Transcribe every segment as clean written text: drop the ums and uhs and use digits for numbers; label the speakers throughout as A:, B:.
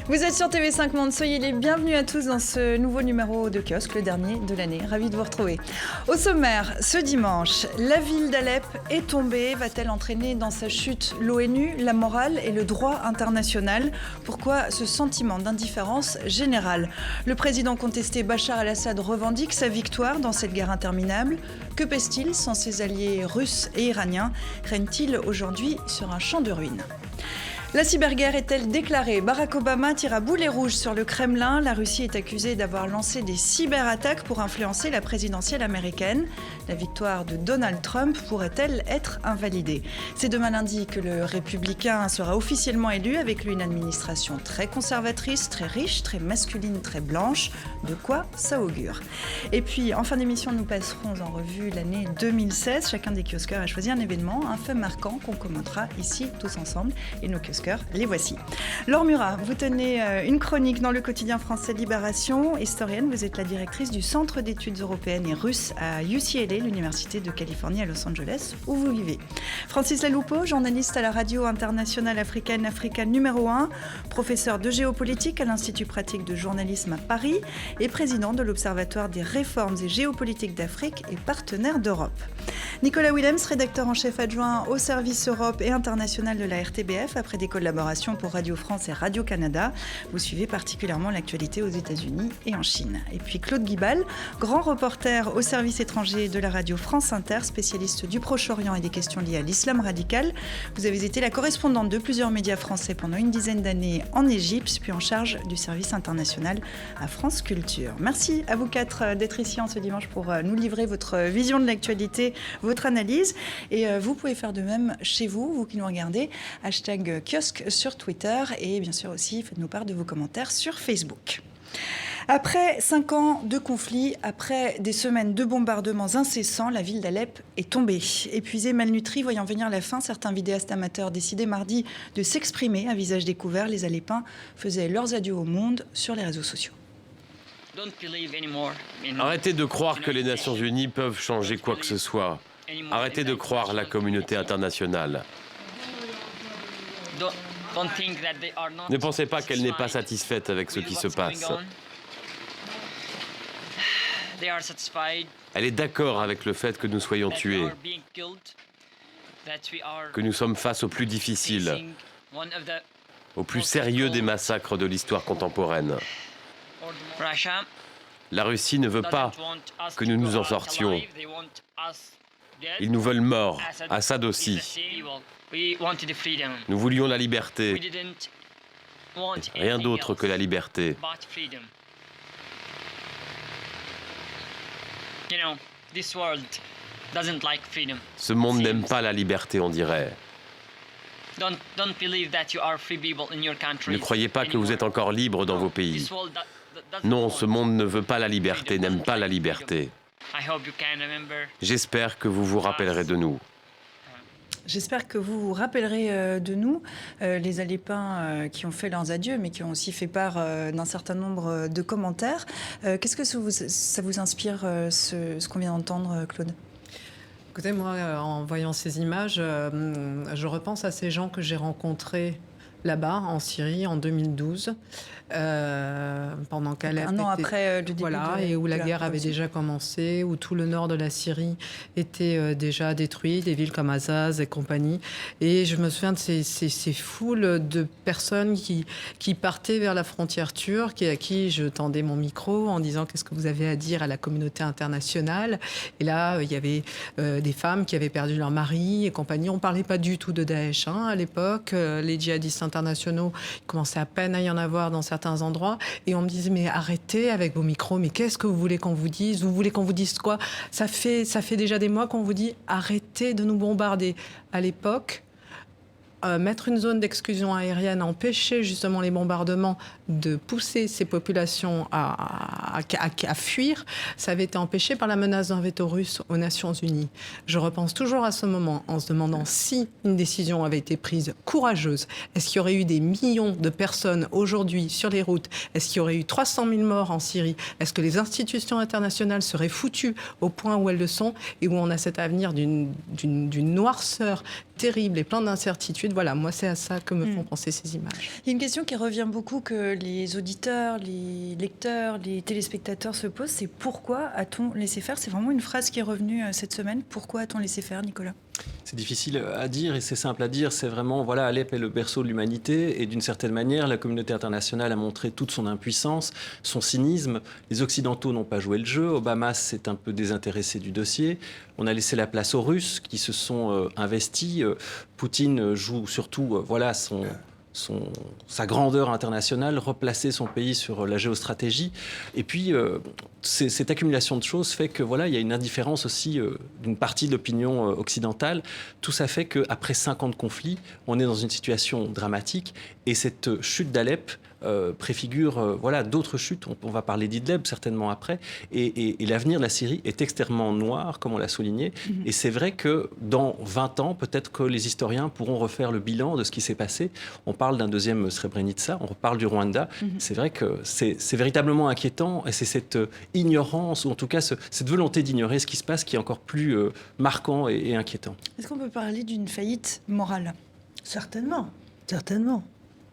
A: Vous êtes sur TV5 Monde, soyez les bienvenus à tous dans ce nouveau numéro de Kiosque, le dernier de l'année. Ravi de vous retrouver. Au sommaire, ce dimanche, la ville d'Alep est tombée. Va-t-elle entraîner dans sa chute l'ONU, la morale et le droit international ? Pourquoi ce sentiment d'indifférence générale ? Le président contesté Bachar el-Assad revendique sa victoire dans cette guerre interminable. Que pèse-t-il sans ses alliés russes et iraniens ? Règne-t-il aujourd'hui sur un champ de ruines ? La cyberguerre est-elle déclarée ? Barack Obama tire à boulet rouge sur le Kremlin. La Russie est accusée d'avoir lancé des cyberattaques pour influencer la présidentielle américaine. La victoire de Donald Trump pourrait-elle être invalidée ? C'est demain lundi que le républicain sera officiellement élu, avec lui une administration très conservatrice, très riche, très masculine, très blanche. De quoi ça augure ? Et puis, en fin d'émission, nous passerons en revue l'année 2016. Chacun des kiosqueurs a choisi un événement, un fait marquant qu'on commentera ici tous ensemble. Et nos kiosqueurs, les voici. Laure Murat, vous tenez une chronique dans le quotidien français Libération. Historienne, vous êtes la directrice du Centre d'études européennes et russes à UCLA, l'Université de Californie à Los Angeles, où vous vivez. Francis Laloupeau, journaliste à la radio internationale africaine, Africa numéro 1, professeur de géopolitique à l'Institut pratique de journalisme à Paris et président de l'Observatoire des réformes et géopolitiques d'Afrique et partenaire d'Europe. Nicolas Willems, rédacteur en chef adjoint au service Europe et international de la RTBF, après des collaborations pour Radio France et Radio-Canada. Vous suivez particulièrement l'actualité aux États-Unis et en Chine. Et puis Claude Guibal, grand reporter au service étranger de la radio France Inter, spécialiste du Proche-Orient et des questions liées à l'islam radical. Vous avez été la correspondante de plusieurs médias français pendant une dizaine d'années en Égypte, puis en charge du service international à France Culture. Merci à vous quatre d'être ici en ce dimanche pour nous livrer votre vision de l'actualité, votre analyse. Et vous pouvez faire de même chez vous, vous qui nous regardez, hashtag kiosque sur Twitter et bien sûr aussi faites-nous part de vos commentaires sur Facebook. Après 5 ans de conflit, après des semaines de bombardements incessants, la ville d'Alep est tombée. Épuisés, malnutris, voyant venir la fin, certains vidéastes amateurs décidaient mardi de s'exprimer à visage découvert. Les Alepins faisaient leurs adieux au monde sur les réseaux sociaux.
B: Arrêtez de croire que les Nations Unies peuvent changer quoi que ce soit. Arrêtez de croire la communauté internationale. Ne pensez pas qu'elle n'est pas satisfaite avec ce qui se passe. Elle est d'accord avec le fait que nous soyons tués, que nous sommes face au plus difficile, au plus sérieux des massacres de l'histoire contemporaine. La Russie ne veut pas que nous nous en sortions. Ils nous veulent morts, Assad aussi. Nous voulions la liberté, rien d'autre que la liberté. Ce monde n'aime pas la liberté, on dirait. Ne croyez pas que vous êtes encore libre dans vos pays. Non, ce monde ne veut pas la liberté, n'aime pas la liberté. J'espère que vous vous rappellerez de nous.
A: J'espère que vous vous rappellerez de nous, les Alepins qui ont fait leurs adieux, mais qui ont aussi fait part d'un certain nombre de commentaires. Qu'est-ce que ça vous inspire, ce qu'on vient d'entendre, Claude ?
C: Écoutez, moi, en voyant ces images, je repense à ces gens que j'ai rencontrés là-bas, en Syrie, en 2012. Pendant qu'Alep
A: un an après le début
C: et où la guerre avait déjà commencé, où tout le nord de la Syrie était déjà détruit, des villes comme Azaz et compagnie. Et je me souviens de ces foules de personnes qui partaient vers la frontière turque et à qui je tendais mon micro en disant « Qu'est-ce que vous avez à dire à la communauté internationale ?» Et là, il y avait des femmes qui avaient perdu leur mari et compagnie. On ne parlait pas du tout de Daesh à l'époque. Les djihadistes internationaux, il commençait à peine à y en avoir dans certains endroits, et on me disait mais arrêtez avec vos micros, mais qu'est-ce que vous voulez qu'on vous dise ? Vous voulez qu'on vous dise quoi ? Ça fait déjà des mois qu'on vous dit arrêtez de nous bombarder. À l'époque, mettre une zone d'exclusion aérienne, empêcher justement les bombardements de pousser ces populations à fuir, ça avait été empêché par la menace d'un veto russe aux Nations Unies. Je repense toujours à ce moment en se demandant si une décision avait été prise courageuse. Est-ce qu'il y aurait eu des millions de personnes aujourd'hui sur les routes ? Est-ce qu'il y aurait eu 300 000 morts en Syrie ? Est-ce que les institutions internationales seraient foutues au point où elles le sont et où on a cet avenir d'une noirceur terrible et plein d'incertitudes? inquiétude. Voilà, moi, c'est à ça que me font penser ces images.
A: Il y a une question qui revient beaucoup, que les auditeurs, les lecteurs, les téléspectateurs se posent, c'est pourquoi a-t-on laissé faire? C'est vraiment une phrase qui est revenue cette semaine. Pourquoi a-t-on laissé faire, Nicolas?
D: C'est difficile à dire et c'est simple à dire. C'est vraiment, voilà, Alep est le berceau de l'humanité et d'une certaine manière, la communauté internationale a montré toute son impuissance, son cynisme. Les Occidentaux n'ont pas joué le jeu. Obama s'est un peu désintéressé du dossier. On a laissé la place aux Russes qui se sont investis. Poutine joue surtout, voilà, sa grandeur internationale, replacer son pays sur la géostratégie. Et puis, cette accumulation de choses fait que voilà, il y a une indifférence aussi d'une partie de l'opinion occidentale. Tout ça fait qu'après 5 ans de conflit, on est dans une situation dramatique. Et cette chute d'Alep préfigure voilà, d'autres chutes. On va parler d'Idlib certainement après. Et l'avenir de la Syrie est extrêmement noir, comme on l'a souligné. Et c'est vrai que dans 20 ans, peut-être que les historiens pourront refaire le bilan de ce qui s'est passé. On parle d'un deuxième Srebrenica, on reparle du Rwanda. C'est vrai que c'est véritablement inquiétant et c'est cette ignorance, ou en tout cas cette volonté d'ignorer ce qui se passe qui est encore plus marquant et inquiétant.
A: Est-ce qu'on peut parler d'une faillite morale?
E: Certainement, certainement.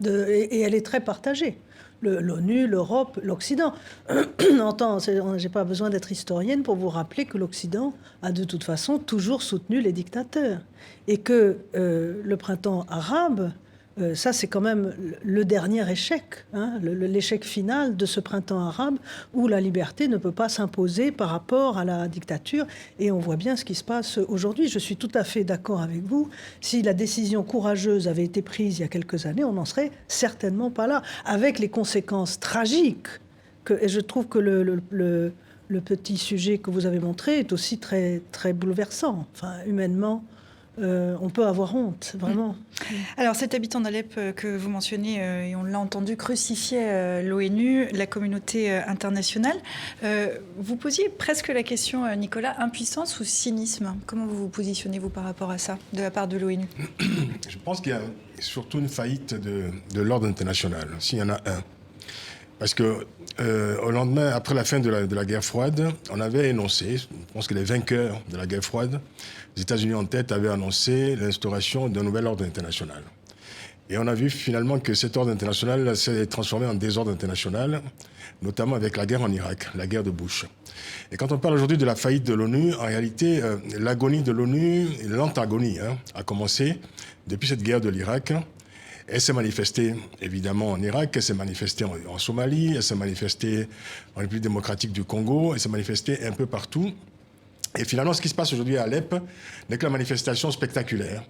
E: Et elle est très partagée. L'ONU, l'Europe, l'Occident. Je n'ai pas besoin d'être historienne pour vous rappeler que l'Occident a de toute façon toujours soutenu les dictateurs. Et que le printemps arabe, ça c'est quand même le dernier échec, hein, l'échec final de ce printemps arabe où la liberté ne peut pas s'imposer par rapport à la dictature. Et on voit bien ce qui se passe aujourd'hui. Je suis tout à fait d'accord avec vous. Si la décision courageuse avait été prise il y a quelques années, on n'en serait certainement pas là, avec les conséquences tragiques. Et je trouve que le petit sujet que vous avez montré est aussi très, très bouleversant, enfin, humainement. On peut avoir honte, vraiment.
A: Alors, cet habitant d'Alep que vous mentionnez, et on l'a entendu, crucifier l'ONU, la communauté internationale. Vous posiez presque la question, Nicolas, impuissance ou cynisme? Comment vous vous positionnez, vous, par rapport à ça, de la part de l'ONU?
F: Je pense qu'il y a surtout une faillite de l'ordre international, s'il y en a un. Parce que au lendemain, après la fin de la guerre froide, on avait énoncé, je pense que les vainqueurs de la guerre froide, les États-Unis en tête, avaient annoncé l'instauration d'un nouvel ordre international. Et on a vu finalement que cet ordre international s'est transformé en désordre international, notamment avec la guerre en Irak, la guerre de Bush. Et quand on parle aujourd'hui de la faillite de l'ONU, en réalité, l'agonie de l'ONU, l'antagonie, a commencé depuis cette guerre de l'Irak. Elle s'est manifestée évidemment en Irak, elle s'est manifestée en Somalie, elle s'est manifestée en République démocratique du Congo, elle s'est manifestée un peu partout. Et finalement, ce qui se passe aujourd'hui à Alep n'est que la manifestation spectaculaire,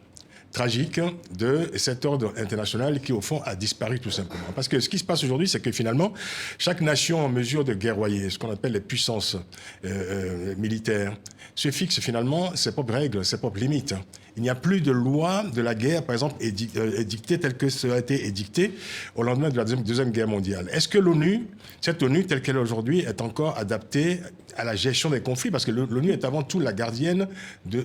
F: tragique de cet ordre international qui, au fond, a disparu tout simplement. Parce que ce qui se passe aujourd'hui, c'est que finalement, chaque nation en mesure de guerroyer, ce qu'on appelle les puissances militaires, se fixe finalement ses propres règles, ses propres limites. Il n'y a plus de loi de la guerre, par exemple, édictée telle que ça a été édicté au lendemain de la Deuxième Guerre mondiale. Est-ce que l'ONU, cette ONU telle qu'elle est aujourd'hui, est encore adaptée à la gestion des conflits? Parce que l'ONU est avant tout la gardienne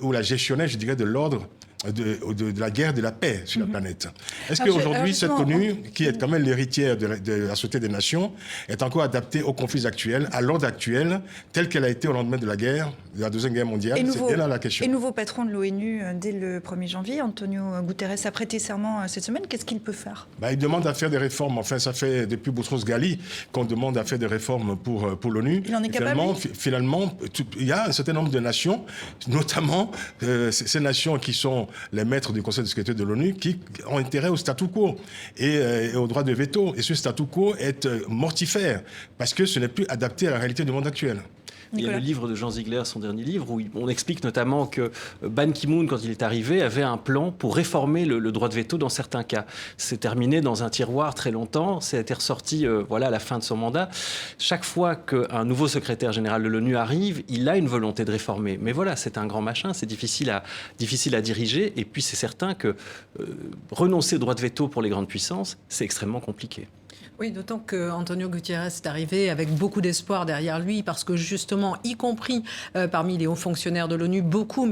F: ou la gestionnaire, je dirais, de l'ordre de la guerre, de la paix sur la planète. Est-ce qu'aujourd'hui, cette ONU, qui est quand même l'héritière de la Société des Nations, est encore adaptée aux conflits actuels, à l'ordre actuel, tel qu'elle a été au lendemain de la guerre, de la Deuxième Guerre mondiale? C'est là la question.
A: Et nouveau patron de l'ONU dès le 1er janvier, Antonio Guterres a prêté serment cette semaine. Qu'est-ce qu'il peut faire? Il
F: demande à faire des réformes. Enfin, ça fait depuis Boutros-Ghali qu'on demande à faire des réformes pour l'ONU.
A: Il en est capable?
F: Finalement, il y a un certain nombre de nations, notamment ces nations qui sont les maîtres du Conseil de sécurité de l'ONU, qui ont intérêt au statu quo et au droit de veto. Et ce statu quo est mortifère, parce que ce n'est plus adapté à la réalité du monde actuel.
D: Il y a le livre de Jean Ziegler, son dernier livre, où on explique notamment que Ban Ki-moon, quand il est arrivé, avait un plan pour réformer le droit de veto dans certains cas. C'est terminé dans un tiroir très longtemps, ça a été ressorti à la fin de son mandat. Chaque fois qu'un nouveau secrétaire général de l'ONU arrive, il a une volonté de réformer. Mais voilà, c'est un grand machin, c'est difficile à diriger. Et puis c'est certain que renoncer au droit de veto pour les grandes puissances, c'est extrêmement compliqué.
C: Oui, d'autant qu'Antonio Guterres est arrivé avec beaucoup d'espoir derrière lui, parce que justement, y compris parmi les hauts fonctionnaires de l'ONU, beaucoup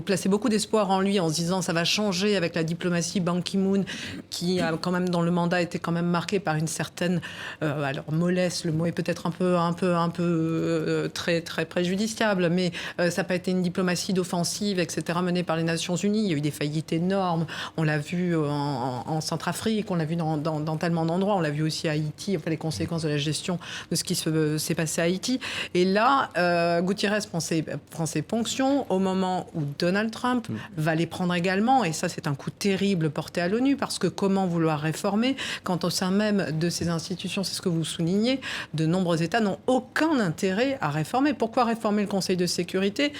C: plaçaient beaucoup d'espoir en lui en se disant ça va changer avec la diplomatie. Ban Ki-moon, qui a quand même dans le mandat été quand même marqué par une certaine alors mollesse, le mot est peut-être un peu très très préjudiciable, mais ça n'a pas été une diplomatie d'offensive, etc., menée par les Nations Unies. Il y a eu des faillites énormes. On l'a vu en Centrafrique, on l'a vu dans tellement d'endroits. On l'a vu aussi à Haïti, enfin, les conséquences de la gestion de ce qui s'est passé à Haïti. Et là, Guterres prend ses ponctions au moment où Donald Trump va les prendre également. Et ça, c'est un coup terrible porté à l'ONU, parce que comment vouloir réformer quand au sein même de ces institutions, c'est ce que vous soulignez, de nombreux États n'ont aucun intérêt à réformer. Pourquoi réformer le Conseil de sécurité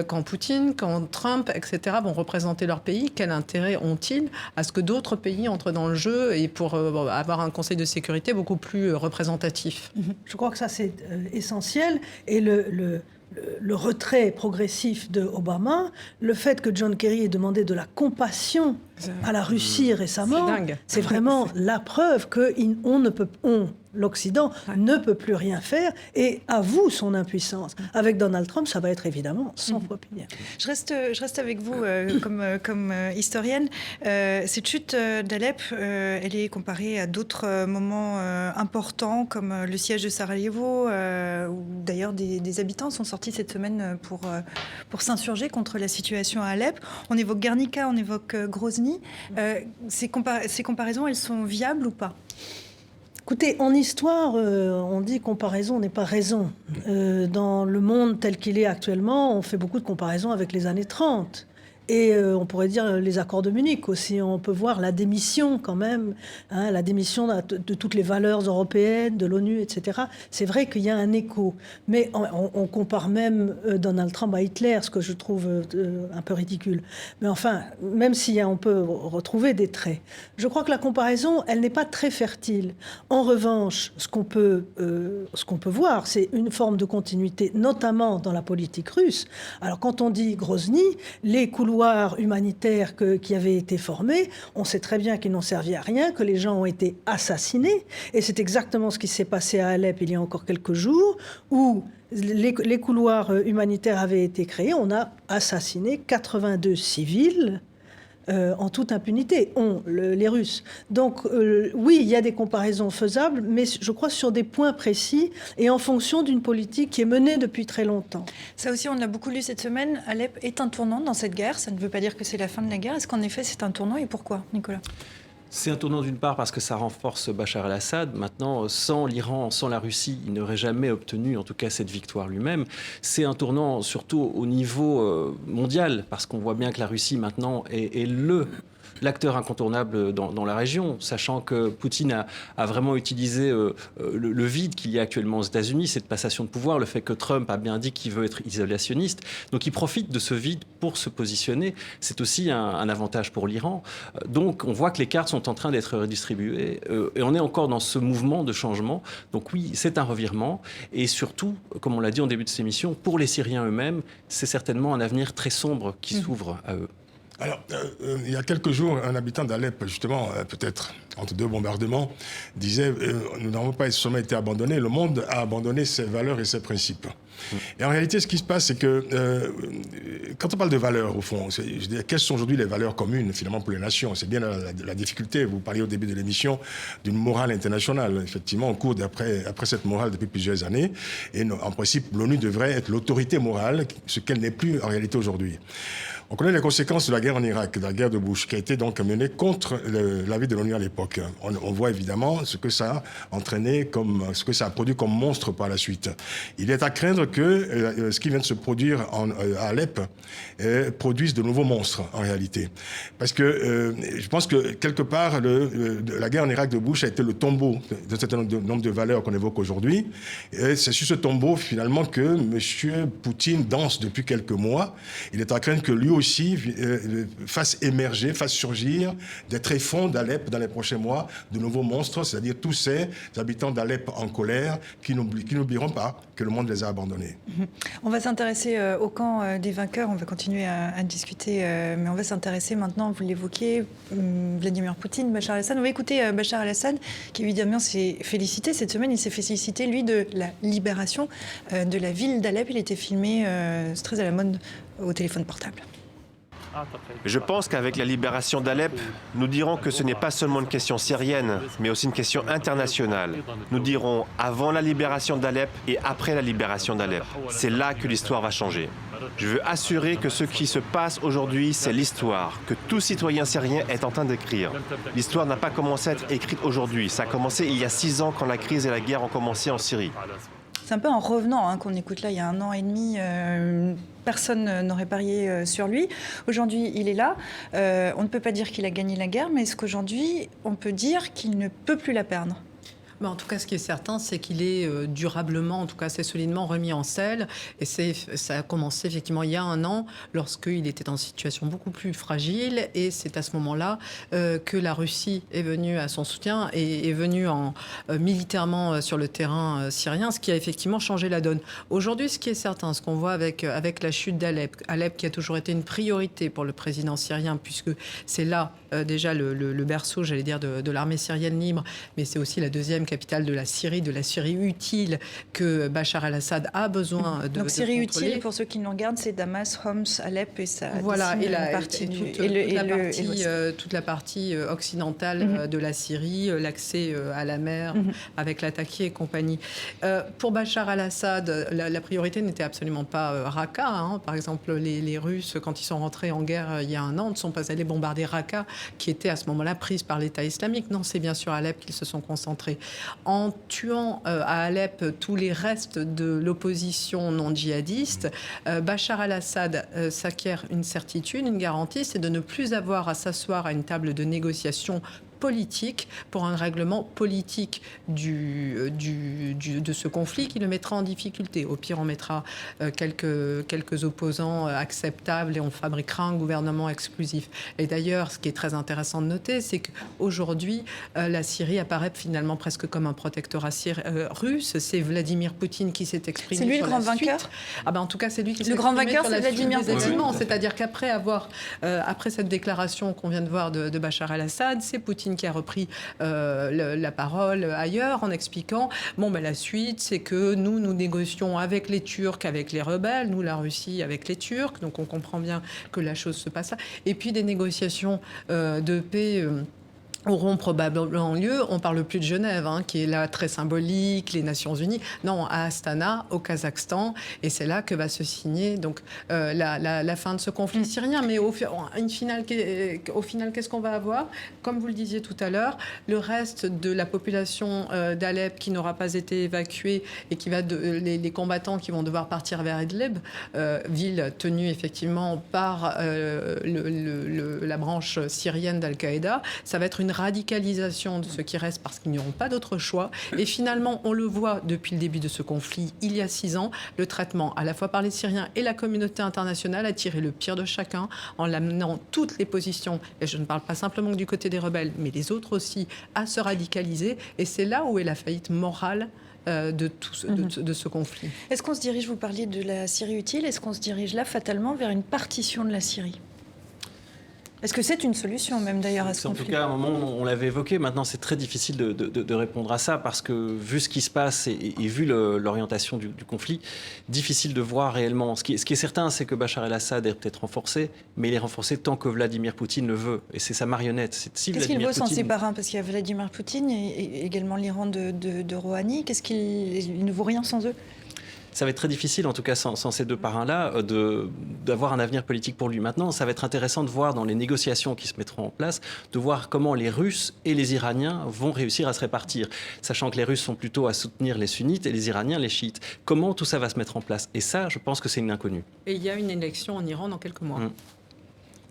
C: quand Poutine, quand Trump, etc. vont représenter leur pays? Quel intérêt ont-ils à ce que d'autres pays entrent dans le jeu et pour avoir un Conseil de sécurité beaucoup plus représentatif?
E: Je crois que ça, c'est essentiel. Et le retrait progressif de Obama, le fait que John Kerry ait demandé de la compassion à la Russie récemment, c'est vraiment la preuve que l'Occident ne peut plus rien faire et avoue son impuissance. Avec Donald Trump, ça va être évidemment 100 fois pire.
A: Je reste avec vous comme historienne. Cette chute d'Alep, elle est comparée à d'autres moments importants, comme le siège de Sarajevo, où d'ailleurs des habitants sont sortis cette semaine pour s'insurger contre la situation à Alep. On évoque Guernica, on évoque Grozny. Ces comparaisons, elles sont viables ou pas ?
E: Écoutez, en histoire, on dit comparaison n'est pas raison. Dans le monde tel qu'il est actuellement, on fait beaucoup de comparaisons avec les années 30. Et on pourrait dire les accords de Munich aussi. On peut voir la démission quand même, la démission de toutes les valeurs européennes, de l'ONU, etc. C'est vrai qu'il y a un écho. Mais on compare même Donald Trump à Hitler, ce que je trouve un peu ridicule. Mais enfin, même si on peut retrouver des traits, je crois que la comparaison, elle n'est pas très fertile. En revanche, ce qu'on peut voir, c'est une forme de continuité, notamment dans la politique russe. Alors quand on dit Grozny, les couloirs humanitaires qui avaient été formés, on sait très bien qu'ils n'ont servi à rien, que les gens ont été assassinés. Et c'est exactement ce qui s'est passé à Alep il y a encore quelques jours, où les couloirs humanitaires avaient été créés. On a assassiné 82 civils en toute impunité, les Russes. Donc oui, il y a des comparaisons faisables, mais je crois sur des points précis et en fonction d'une politique qui est menée depuis très longtemps.
A: Ça aussi, on l'a beaucoup lu cette semaine. Alep est un tournant dans cette guerre. Ça ne veut pas dire que c'est la fin de la guerre. Est-ce qu'en effet, c'est un tournant et pourquoi, Nicolas ?
D: C'est un tournant d'une part parce que ça renforce Bachar el-Assad. Maintenant, sans l'Iran, sans la Russie, il n'aurait jamais obtenu, en tout cas, cette victoire lui-même. C'est un tournant surtout au niveau mondial, parce qu'on voit bien que la Russie, maintenant, est l'acteur incontournable dans la région, sachant que Poutine a vraiment utilisé le vide qu'il y a actuellement aux États-Unis, cette passation de pouvoir, le fait que Trump a bien dit qu'il veut être isolationniste. Donc il profite de ce vide pour se positionner. C'est aussi un avantage pour l'Iran. Donc on voit que les cartes sont en train d'être redistribuées et on est encore dans ce mouvement de changement. Donc oui, c'est un revirement. Et surtout, comme on l'a dit en début de cette émission, pour les Syriens eux-mêmes, c'est certainement un avenir très sombre qui s'ouvre à eux.
F: Alors, il y a quelques jours, un habitant d'Alep, justement, peut-être entre deux bombardements, disait nous n'avons pas seulement été abandonnés, le monde a abandonné ses valeurs et ses principes. Et en réalité, ce qui se passe, c'est que quand on parle de valeurs, au fond, je veux dire, quelles sont aujourd'hui les valeurs communes, finalement, pour les nations? C'est bien la difficulté. Vous parliez au début de l'émission d'une morale internationale. Effectivement, on court après cette morale depuis plusieurs années. Et en principe, l'ONU devrait être l'autorité morale, ce qu'elle n'est plus en réalité aujourd'hui. On connaît les conséquences de la guerre en Irak, de la guerre de Bush, qui a été donc menée contre l'avis de l'ONU à l'époque. On voit évidemment ce que ça a entraîné, ce que ça a produit comme monstre par la suite. Il est à craindre que ce qui vient de se produire à Alep produise de nouveaux monstres, en réalité. Parce que je pense que, quelque part, la guerre en Irak de Bush a été le tombeau d'un certain nombre de valeurs qu'on évoque aujourd'hui. Et c'est sur ce tombeau, finalement, que M. Poutine danse depuis quelques mois. Il est à craindre que lui aussi fasse émerger, fasse surgir des tréfonds d'Alep dans les prochains mois, de nouveaux monstres, c'est-à-dire tous ces habitants d'Alep en colère qui n'oublieront pas que le monde les a abandonnés.
A: On va s'intéresser au camp des vainqueurs, on va continuer à discuter, mais on va s'intéresser maintenant, vous l'évoquiez, Vladimir Poutine, Bachar el-Assad. On va écouter Bachar el-Assad, qui évidemment s'est félicité cette semaine, il s'est félicité, lui, de la libération de la ville d'Alep. Il était filmé, c'est très à la mode, au téléphone portable.
B: Je pense qu'avec la libération d'Alep, nous dirons que ce n'est pas seulement une question syrienne, mais aussi une question internationale. Nous dirons avant la libération d'Alep et après la libération d'Alep. C'est là que l'histoire va changer. Je veux assurer que ce qui se passe aujourd'hui, c'est l'histoire, que tout citoyen syrien est en train d'écrire. L'histoire n'a pas commencé à être écrite aujourd'hui. Ça a commencé il y a 6 ans quand la crise et la guerre ont commencé en Syrie.
A: C'est un peu en revenant qu'on écoute là, il y a 1 an et demi, personne n'aurait parié sur lui. Aujourd'hui, il est là. On ne peut pas dire qu'il a gagné la guerre, mais est-ce qu'aujourd'hui, on peut dire qu'il ne peut plus la perdre ?
C: En tout cas, ce qui est certain, c'est qu'il est durablement, en tout cas assez solidement remis en selle. Et ça a commencé effectivement il y a 1 an, lorsqu'il était en situation beaucoup plus fragile. Et c'est à ce moment-là que la Russie est venue à son soutien et est venue militairement sur le terrain syrien, ce qui a effectivement changé la donne. Aujourd'hui, ce qui est certain, ce qu'on voit avec la chute d'Alep, Alep qui a toujours été une priorité pour le président syrien, puisque c'est là déjà le berceau, j'allais dire, de l'armée syrienne libre, mais c'est aussi la deuxième capitale de la Syrie utile que Bachar el-Assad a besoin de
A: Donc Syrie
C: contrôler.
A: utile, pour ceux qui nous regardent, c'est Damas, Homs, Alep et ça.
C: Voilà, et
A: toute
C: toute la partie occidentale de la Syrie, l'accès à la mer avec l'Atakia et compagnie. Pour Bachar el-Assad, la priorité n'était absolument pas Raqqa. Par exemple, les Russes, quand ils sont rentrés en guerre il y a 1 an, ne sont pas allés bombarder Raqqa, qui était à ce moment-là prise par l'État islamique. Non, c'est bien sûr Alep qu'ils se sont concentrés. En tuant à Alep tous les restes de l'opposition non djihadiste, Bachar el-Assad s'acquiert une certitude, une garantie, c'est de ne plus avoir à s'asseoir à une table de négociation politique pour un règlement politique de ce conflit qui le mettra en difficulté. Au pire, on mettra quelques opposants acceptables et on fabriquera un gouvernement exclusif. Et d'ailleurs, ce qui est très intéressant de noter, c'est qu'aujourd'hui, la Syrie apparaît finalement presque comme un protectorat russe. C'est Vladimir Poutine qui s'est exprimé.
A: C'est lui
C: sur
A: le grand
C: la suite.
A: vainqueur.
C: En tout cas, c'est lui qui
A: le grand vainqueur, c'est Vladimir Poutine.
C: C'est-à-dire qu'après après cette déclaration qu'on vient de voir de Bachar el-Assad, c'est Poutine qui a repris la parole ailleurs en expliquant la suite, c'est que nous négocions avec les Turcs, avec les rebelles, nous la Russie avec les Turcs, donc on comprend bien que la chose se passe là. Et puis des négociations de paix auront probablement lieu. On ne parle plus de Genève, qui est là très symbolique, les Nations Unies. Non, à Astana, au Kazakhstan. Et c'est là que va se signer donc, la fin de ce conflit syrien. Mais au final, qu'est-ce qu'on va avoir ? Comme vous le disiez tout à l'heure, le reste de la population d'Alep qui n'aura pas été évacuée et qui les combattants qui vont devoir partir vers Idlib, ville tenue effectivement par la branche syrienne d'Al-Qaïda, ça va être une radicalisation de ce qui reste parce qu'ils n'auront pas d'autre choix. Et finalement, on le voit depuis le début de ce conflit, il y a 6 ans, le traitement à la fois par les Syriens et la communauté internationale a tiré le pire de chacun en l'amenant toutes les positions, et je ne parle pas simplement du côté des rebelles, mais les autres aussi, à se radicaliser. Et c'est là où est la faillite morale de ce conflit.
A: Est-ce qu'on se dirige, vous parliez de la Syrie utile, est-ce qu'on se dirige là fatalement vers une partition de la Syrie ? Est-ce que c'est une solution même d'ailleurs à ce conflit ?
D: En tout cas, à un moment, on l'avait évoqué. Maintenant, c'est très difficile de répondre à ça parce que vu ce qui se passe et vu l'orientation du conflit, difficile de voir réellement. Ce qui est certain, c'est que Bachar el-Assad est peut-être renforcé, mais il est renforcé tant que Vladimir Poutine le veut. Et c'est sa marionnette.
A: Qu'est-ce qu'il veut sans ses parrains ? Parce qu'il y a Vladimir Poutine et également l'Iran de Rouhani. Il ne vaut rien sans eux ?
D: Ça va être très difficile, en tout cas sans ces 2 parrains-là, d'avoir un avenir politique pour lui. Maintenant, ça va être intéressant de voir dans les négociations qui se mettront en place, de voir comment les Russes et les Iraniens vont réussir à se répartir, sachant que les Russes sont plutôt à soutenir les sunnites et les Iraniens les chiites. Comment tout ça va se mettre en place ? Et ça, je pense que c'est une inconnue.
C: Et il y a une élection en Iran dans quelques mois.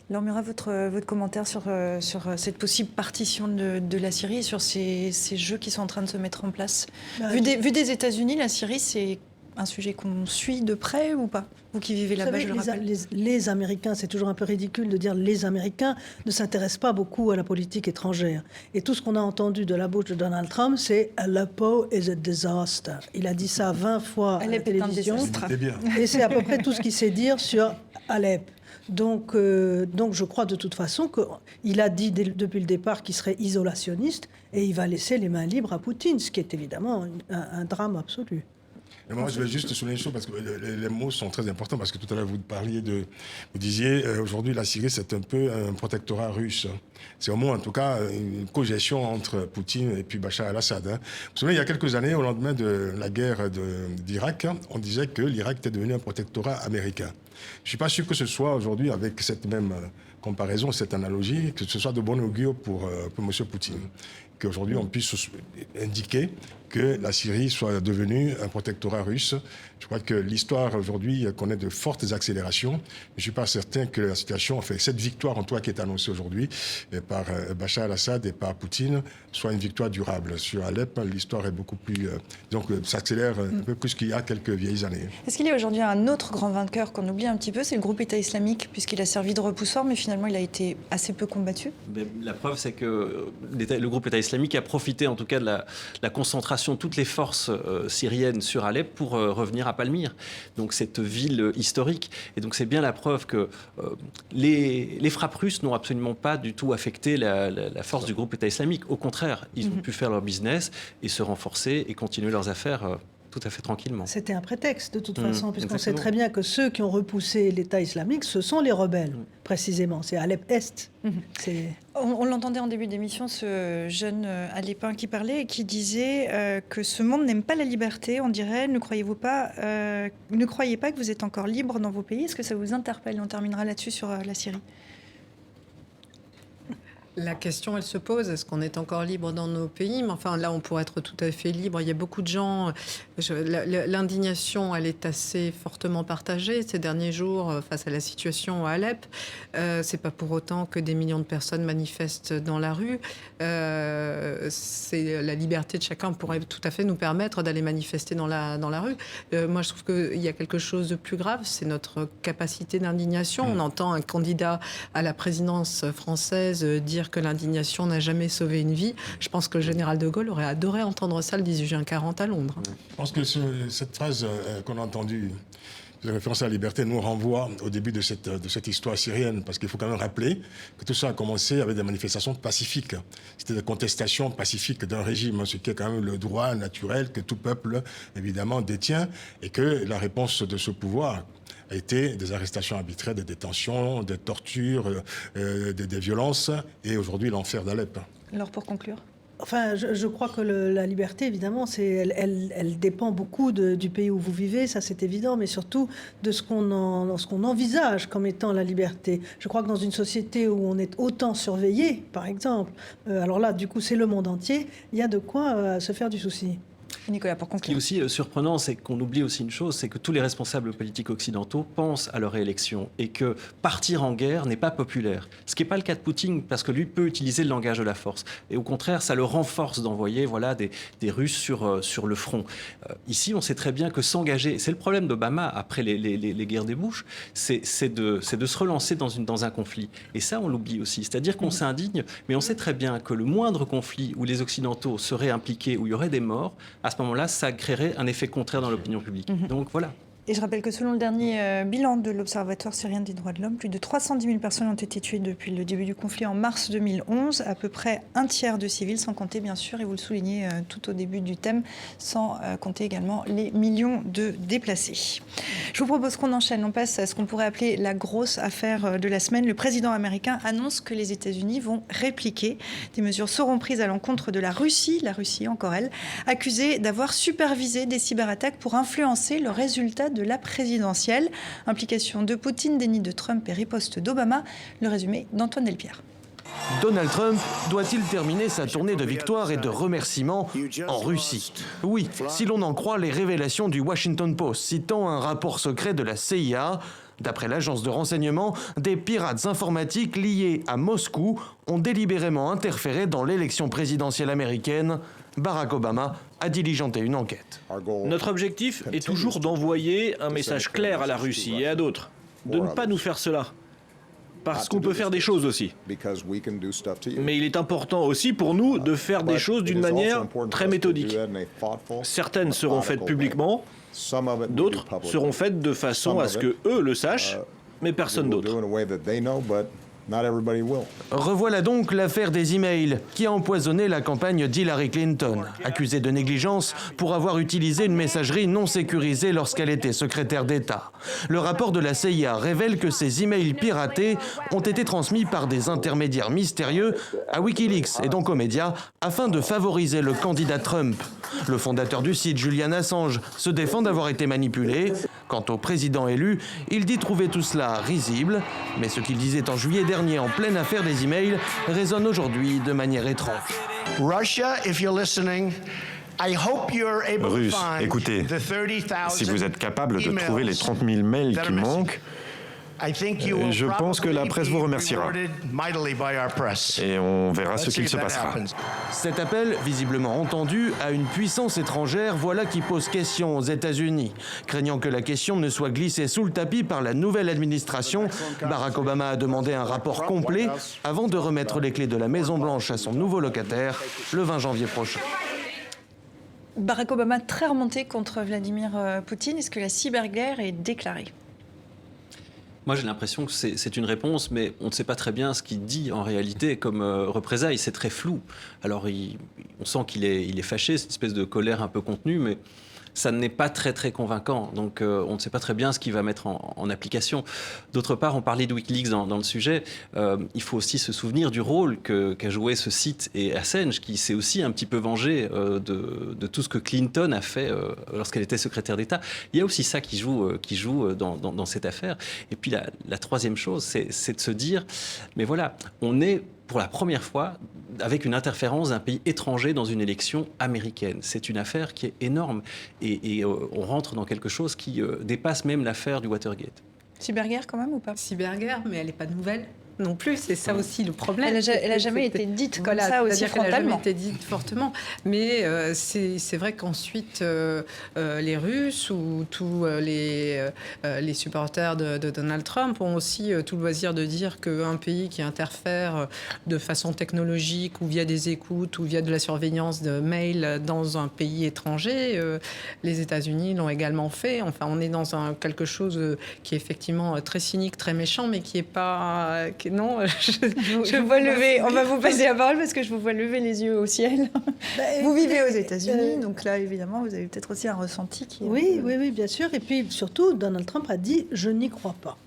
A: Laure Murat, votre commentaire sur cette possible partition de la Syrie et sur ces jeux qui sont en train de se mettre en place. Vu des États-Unis, la Syrie, c'est un sujet qu'on suit de près ou pas? Vous qui vivez là-bas, je le rappelle.
E: Les Américains, c'est toujours un peu ridicule de dire les Américains ne s'intéressent pas beaucoup à la politique étrangère. Et tout ce qu'on a entendu de la bouche de Donald Trump, c'est Aleppo is a disaster. Il a dit ça 20 fois à la télévision. Et c'est à peu près tout ce qu'il sait dire sur Alep. Donc je crois de toute façon qu'il a dit depuis le départ qu'il serait isolationniste et il va laisser les mains libres à Poutine, ce qui est évidemment un drame absolu.
F: Et moi, je vais juste souligner une chose parce que les mots sont très importants parce que tout à l'heure vous disiez aujourd'hui la Syrie c'est un peu un protectorat russe. C'est au moins en tout cas une cogestion entre Poutine et puis Bachar el-Assad. Vous vous souvenez, il y a quelques années, au lendemain de la guerre d'Irak, on disait que l'Irak était devenu un protectorat américain. Je ne suis pas sûr que ce soit aujourd'hui, avec cette même comparaison, cette analogie, que ce soit de bon augure pour M. Poutine. Qu'aujourd'hui on puisse indiquer que la Syrie soit devenue un protectorat russe. Je crois que l'histoire aujourd'hui connaît de fortes accélérations. Je ne suis pas certain que la situation, enfin cette victoire en tout cas qui est annoncée aujourd'hui par Bachar el-Assad et par Poutine, soit une victoire durable. Sur Alep, l'histoire est beaucoup plus... donc s'accélère un peu plus qu'il y a quelques vieilles années.
A: Est-ce qu'il y a aujourd'hui un autre grand vainqueur qu'on oublie un petit peu? C'est le groupe État islamique, puisqu'il a servi de repoussoir, mais finalement il a été assez peu combattu.
D: La preuve, c'est que le groupe État islamique a profité en tout cas de la concentration de toutes les forces syriennes sur Alep pour revenir à Palmyre. Donc cette ville historique. Et donc c'est bien la preuve que les frappes russes n'ont absolument pas du tout affecté la force du groupe État islamique. Au contraire, ils ont pu faire leur business et se renforcer et continuer leurs affaires tout à fait tranquillement.
E: C'était un prétexte de toute façon, puisqu'on sait très bien que ceux qui ont repoussé l'État islamique, ce sont les rebelles, précisément. C'est Alep-Est.
A: On l'entendait en début d'émission, ce jeune Alépin qui parlait et qui disait que ce monde n'aime pas la liberté. On dirait, ne croyez pas que vous êtes encore libre dans vos pays. Est-ce que ça vous interpelle? On terminera là-dessus sur la Syrie.
C: La question, elle se pose, est-ce qu'on est encore libre dans nos pays? Mais enfin, là, on pourrait être tout à fait libre. Il y a beaucoup de gens... L'indignation, elle est assez fortement partagée ces derniers jours face à la situation à Alep. C'est pas pour autant que des millions de personnes manifestent dans la rue. C'est la liberté de chacun pourrait tout à fait nous permettre d'aller manifester dans la rue. Moi, je trouve qu'il y a quelque chose de plus grave, c'est notre capacité d'indignation. On entend un candidat à la présidence française dire que l'indignation n'a jamais sauvé une vie. Je pense que le général de Gaulle aurait adoré entendre ça le 18 juin 40 à Londres.
F: Je pense que cette phrase qu'on a entendue, de référence à la liberté, nous renvoie au début de cette histoire syrienne, parce qu'il faut quand même rappeler que tout ça a commencé avec des manifestations pacifiques. C'était des contestations pacifiques d'un régime, ce qui est quand même le droit naturel que tout peuple, évidemment, détient, et que la réponse de ce pouvoir a été des arrestations arbitraires, des détentions, des tortures, des violences, et aujourd'hui l'enfer d'Alep.
A: Alors pour conclure,
E: enfin, je crois que la liberté, évidemment, elle dépend beaucoup du pays où vous vivez, ça c'est évident, mais surtout de ce qu'on envisage comme étant la liberté. Je crois que dans une société où on est autant surveillé, par exemple, alors là, du coup, c'est le monde entier, il y a de quoi se faire du souci.
A: Nicolas, pour conclure.
D: Ce qui est aussi surprenant, c'est qu'on oublie aussi une chose, c'est que tous les responsables politiques occidentaux pensent à leur réélection et que partir en guerre n'est pas populaire. Ce qui n'est pas le cas de Poutine, parce que lui peut utiliser le langage de la force. Et au contraire, ça le renforce d'envoyer des Russes sur le front. Ici, on sait très bien que s'engager, c'est le problème d'Obama après les guerres des Bush, c'est de se relancer dans un conflit. Et ça, on l'oublie aussi. C'est-à-dire qu'on s'indigne, mais on sait très bien que le moindre conflit où les Occidentaux seraient impliqués, où il y aurait des morts, à ce moment-là, ça créerait un effet contraire dans l'opinion publique. Donc voilà.
A: Et je rappelle que selon le dernier bilan de l'Observatoire syrien des droits de l'homme, plus de 310 000 personnes ont été tuées depuis le début du conflit en mars 2011, à peu près un tiers de civils, sans compter bien sûr, et vous le soulignez tout au début du thème, sans compter également les millions de déplacés. Je vous propose qu'on enchaîne, on passe à ce qu'on pourrait appeler la grosse affaire de la semaine. Le président américain annonce que les États-Unis vont répliquer. Des mesures seront prises à l'encontre de la Russie encore elle, accusée d'avoir supervisé des cyberattaques pour influencer le résultat de la présidentielle. Implication de Poutine, déni de Trump et riposte d'Obama. Le résumé d'Antoine Delpierre.
G: Donald Trump doit-il terminer sa tournée de victoire et de remerciements en Russie? Oui, si l'on en croit les révélations du Washington Post citant un rapport secret de la CIA. D'après l'agence de renseignement, des pirates informatiques liés à Moscou ont délibérément interféré dans l'élection présidentielle américaine. Barack Obama a diligenté une enquête.
H: Notre objectif est toujours d'envoyer un message clair à la Russie et à d'autres, de ne pas nous faire cela. Parce qu'on peut faire des choses aussi. Mais il est important aussi pour nous de faire des choses d'une manière très méthodique. Certaines seront faites publiquement, d'autres seront faites de façon à ce que eux le sachent, mais personne d'autre.
G: Revoilà donc l'affaire des emails qui a empoisonné la campagne d'Hillary Clinton, accusée de négligence pour avoir utilisé une messagerie non sécurisée lorsqu'elle était secrétaire d'État. Le rapport de la CIA révèle que ces emails piratés ont été transmis par des intermédiaires mystérieux à Wikileaks et donc aux médias afin de favoriser le candidat Trump. Le fondateur du site, Julian Assange, se défend d'avoir été manipulé. Quant au président élu, il dit trouver tout cela risible, mais ce qu'il disait en juillet dernier en pleine affaire des emails résonne aujourd'hui de manière étrange.
I: Russes, écoutez, si vous êtes capable de trouver les 30 000 mails qui manquent, je pense que la presse vous remerciera. Et on verra ce qu'il se passera.
G: Cet appel, visiblement entendu, à une puissance étrangère, voilà qui pose question aux États-Unis. Craignant que la question ne soit glissée sous le tapis par la nouvelle administration, Barack Obama a demandé un rapport complet avant de remettre les clés de la Maison-Blanche à son nouveau locataire le 20 janvier prochain.
A: Barack Obama très remonté contre Vladimir Poutine. Est-ce que la cyberguerre est déclarée ?
D: Moi, j'ai l'impression que c'est une réponse, mais on ne sait pas très bien ce qu'il dit en réalité comme représailles. C'est très flou. Alors, on sent qu'il est fâché, cette espèce de colère un peu contenue, mais ça n'est pas très très convaincant. Donc, on ne sait pas très bien ce qu'il va mettre en application. D'autre part, on parlait de Wikileaks dans le sujet. Il faut aussi se souvenir du rôle qu'a joué ce site et Assange, qui s'est aussi un petit peu vengé de tout ce que Clinton a fait lorsqu'elle était secrétaire d'État. Il y a aussi ça qui joue dans cette affaire. Et puis la troisième chose, c'est de se dire, mais voilà, on est pour la première fois avec une interférence d'un pays étranger dans une élection américaine. C'est une affaire qui est énorme et on rentre dans quelque chose qui dépasse même l'affaire du Watergate.
A: Cyberguerre quand même ou pas ?
C: Cyberguerre, mais elle n'est pas nouvelle non plus, c'est ça aussi le problème.
A: Elle n'a jamais été dite comme ça aussi
C: frontalement. Elle n'a jamais été dite fortement. Mais c'est vrai qu'ensuite, les Russes ou tous les supporters de Donald Trump ont aussi tout le loisir de dire qu'un pays qui interfère de façon technologique ou via des écoutes ou via de la surveillance de mails dans un pays étranger, les États-Unis l'ont également fait. Enfin, on est dans quelque chose qui est effectivement très cynique, très méchant, mais qui n'est pas... Non,
A: je vois lever. On va vous passer la parole parce que je vous vois lever les yeux au ciel. Vous vivez aux États-Unis, donc là, évidemment, vous avez peut-être aussi un ressenti qui.
E: Oui, bien sûr. Et puis surtout, Donald Trump a dit « je n'y crois pas ».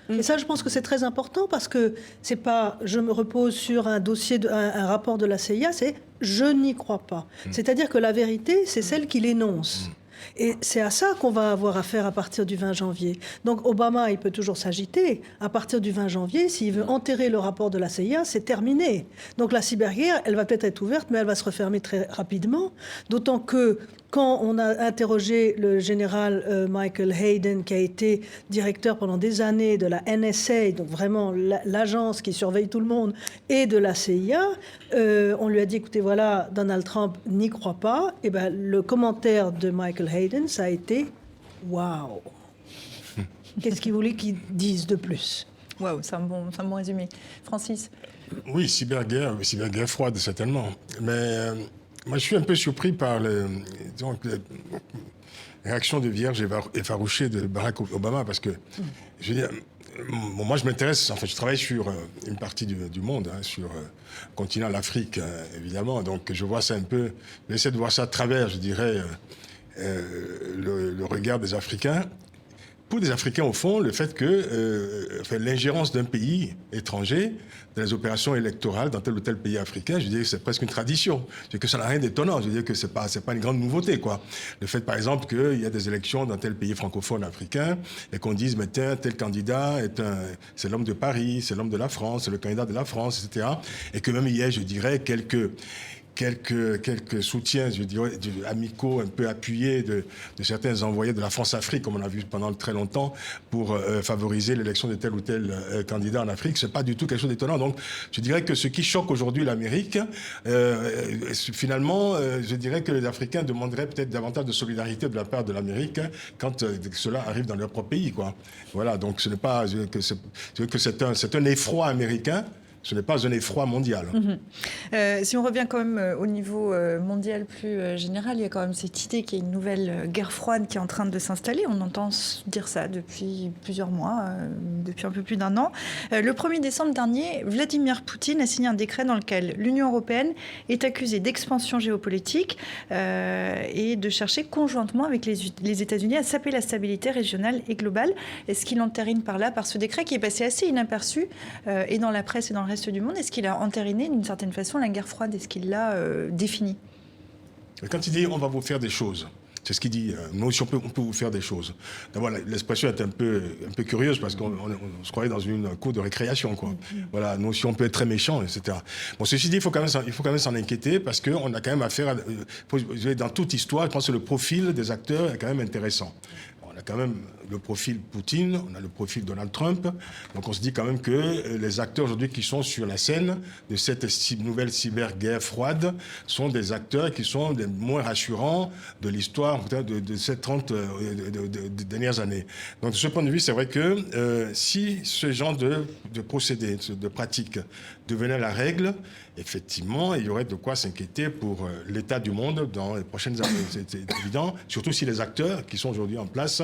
E: Et ça, je pense que c'est très important parce que c'est pas « je me repose sur un dossier, un rapport de la CIA », c'est « je n'y crois pas ». C'est-à-dire que la vérité, c'est celle qu'il énonce. Et c'est à ça qu'on va avoir affaire à partir du 20 janvier. Donc Obama, il peut toujours s'agiter. À partir du 20 janvier, s'il veut enterrer le rapport de la CIA, c'est terminé. Donc la cyberguerre, elle va peut-être être ouverte, mais elle va se refermer très rapidement. D'autant que quand on a interrogé le général Michael Hayden, qui a été directeur pendant des années de la NSA, donc vraiment l'agence qui surveille tout le monde, et de la CIA, on lui a dit, écoutez, voilà, Donald Trump n'y croit pas. Et ben, le commentaire de Michael Hayden, ça a été « Waouh !» Qu'est-ce qu'il voulait qu'il dise de plus ?
A: Waouh, c'est un bon résumé. Francis ?
F: Oui, cyberguerre froide, certainement. Mais moi, je suis un peu surpris par les réactions de vierge effarouchée de Barack Obama, parce que, je veux dire, moi, je m'intéresse, en fait, je travaille sur une partie du monde, sur le continent, l'Afrique, évidemment. Donc, je vois ça un peu, j'essaie de voir ça à travers, je dirais, le regard des Africains. Pour des Africains, au fond, le fait que l'ingérence d'un pays étranger dans les opérations électorales dans tel ou tel pays africain, je veux dire que c'est presque une tradition. Je veux dire que ça n'a rien d'étonnant. Je veux dire que c'est pas une grande nouveauté, quoi. Le fait, par exemple, qu'il y a des élections dans tel pays francophone africain et qu'on dise, mais tiens, tel candidat c'est l'homme de Paris, c'est l'homme de la France, c'est le candidat de la France, etc. Et que même il y ait, je dirais, quelques quelques soutiens, je dirais, amicaux un peu appuyés de certains envoyés de la France-Afrique, comme on a vu pendant très longtemps, pour favoriser l'élection de tel ou tel candidat en Afrique. C'est pas du tout quelque chose d'étonnant. Donc, je dirais que ce qui choque aujourd'hui l'Amérique, finalement, je dirais que les Africains demanderaient peut-être davantage de solidarité de la part de l'Amérique quand cela arrive dans leur propre pays, quoi. Voilà. Donc, ce n'est pas que c'est un effroi américain. Ce n'est pas un effroi mondial.
A: Si on revient quand même au niveau mondial plus général, il y a quand même cette idée qu'il y a une nouvelle guerre froide qui est en train de s'installer. On entend dire ça depuis plusieurs mois, depuis un peu plus d'1 an. Le 1er décembre dernier, Vladimir Poutine a signé un décret dans lequel l'Union européenne est accusée d'expansion géopolitique et de chercher conjointement avec les États-Unis à saper la stabilité régionale et globale. Est-ce qu'il entérine par ce décret qui est passé assez inaperçu et dans la presse et dans le reste du monde? Est-ce qu'il a entériné d'une certaine façon la guerre froide? Est-ce qu'il l'a définie?
F: Quand il dit on va vous faire des choses, c'est ce qu'il dit. Nous aussi, on peut vous faire des choses. D'abord, l'expression est un peu curieuse parce qu'on se croyait dans une cour de récréation, quoi. Voilà, nous aussi, on peut être très méchants, etc. Bon, ceci dit, il faut quand même s'en inquiéter parce qu'on a quand même affaire dans toute histoire, je pense que le profil des acteurs est quand même intéressant. On a quand même le profil Poutine, on a le profil Donald Trump. Donc on se dit quand même que les acteurs aujourd'hui qui sont sur la scène de cette nouvelle cyberguerre froide sont des acteurs qui sont les moins rassurants de l'histoire de ces 30 dernières années. Donc de ce point de vue, c'est vrai que si ce genre de procédé, de pratique devenait la règle, effectivement, il y aurait de quoi s'inquiéter pour l'état du monde dans les prochaines années. C'est évident, surtout si les acteurs qui sont aujourd'hui en place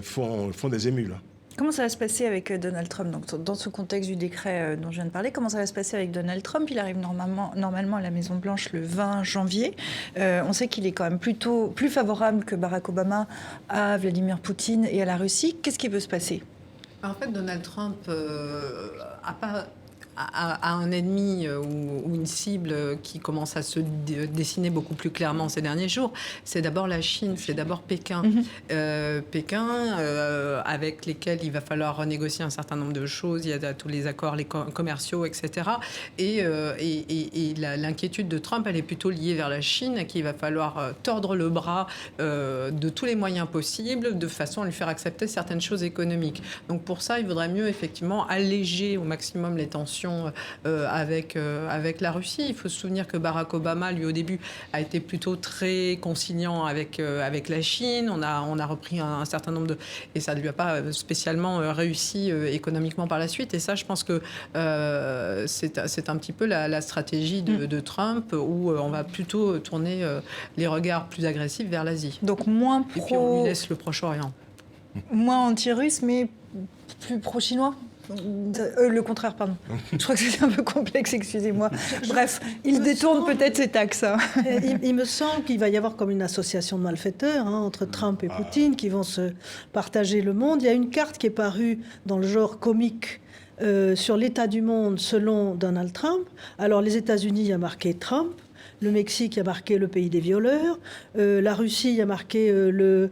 F: font des émules.
A: Comment ça va se passer avec Donald Trump? Donc, dans ce contexte du décret dont je viens de parler, comment ça va se passer avec Donald Trump? Il arrive normalement à la Maison-Blanche le 20 janvier. On sait qu'il est quand même plutôt plus favorable que Barack Obama à Vladimir Poutine et à la Russie. Qu'est-ce qui peut se passer?
C: En fait, Donald Trump a un ennemi ou une cible qui commence à se dessiner beaucoup plus clairement ces derniers jours. C'est d'abord la Chine, c'est d'abord Pékin. Pékin, avec lesquels il va falloir renégocier un certain nombre de choses. Il y a tous les accords commerciaux, etc. Et l'inquiétude de Trump, elle est plutôt liée vers la Chine, à qui il va falloir tordre le bras de tous les moyens possibles, de façon à lui faire accepter certaines choses économiques. Donc pour ça, il vaudrait mieux effectivement alléger au maximum les tensions avec la Russie. Il faut se souvenir que Barack Obama, lui, au début, a été plutôt très conciliant avec la Chine. On a repris un certain nombre de... Et ça ne lui a pas spécialement réussi économiquement par la suite. Et ça, je pense que c'est un petit peu la stratégie de Trump, où on va plutôt tourner les regards plus agressifs vers l'Asie.
A: Donc moins pro...
C: Et puis on lui laisse le Proche-Orient.
A: Moins anti-russe, mais plus pro-chinois? Le contraire, pardon. Je crois que c'est un peu complexe, excusez-moi. Bref, il détourne peut-être ses taxes. Hein.
E: Il me semble qu'il va y avoir comme une association de malfaiteurs entre Trump et Poutine qui vont se partager le monde. Il y a une carte qui est parue dans le genre comique sur l'état du monde selon Donald Trump. Alors les États-Unis, il y a marqué Trump. Le Mexique, il y a marqué le pays des violeurs. La Russie, il y a marqué le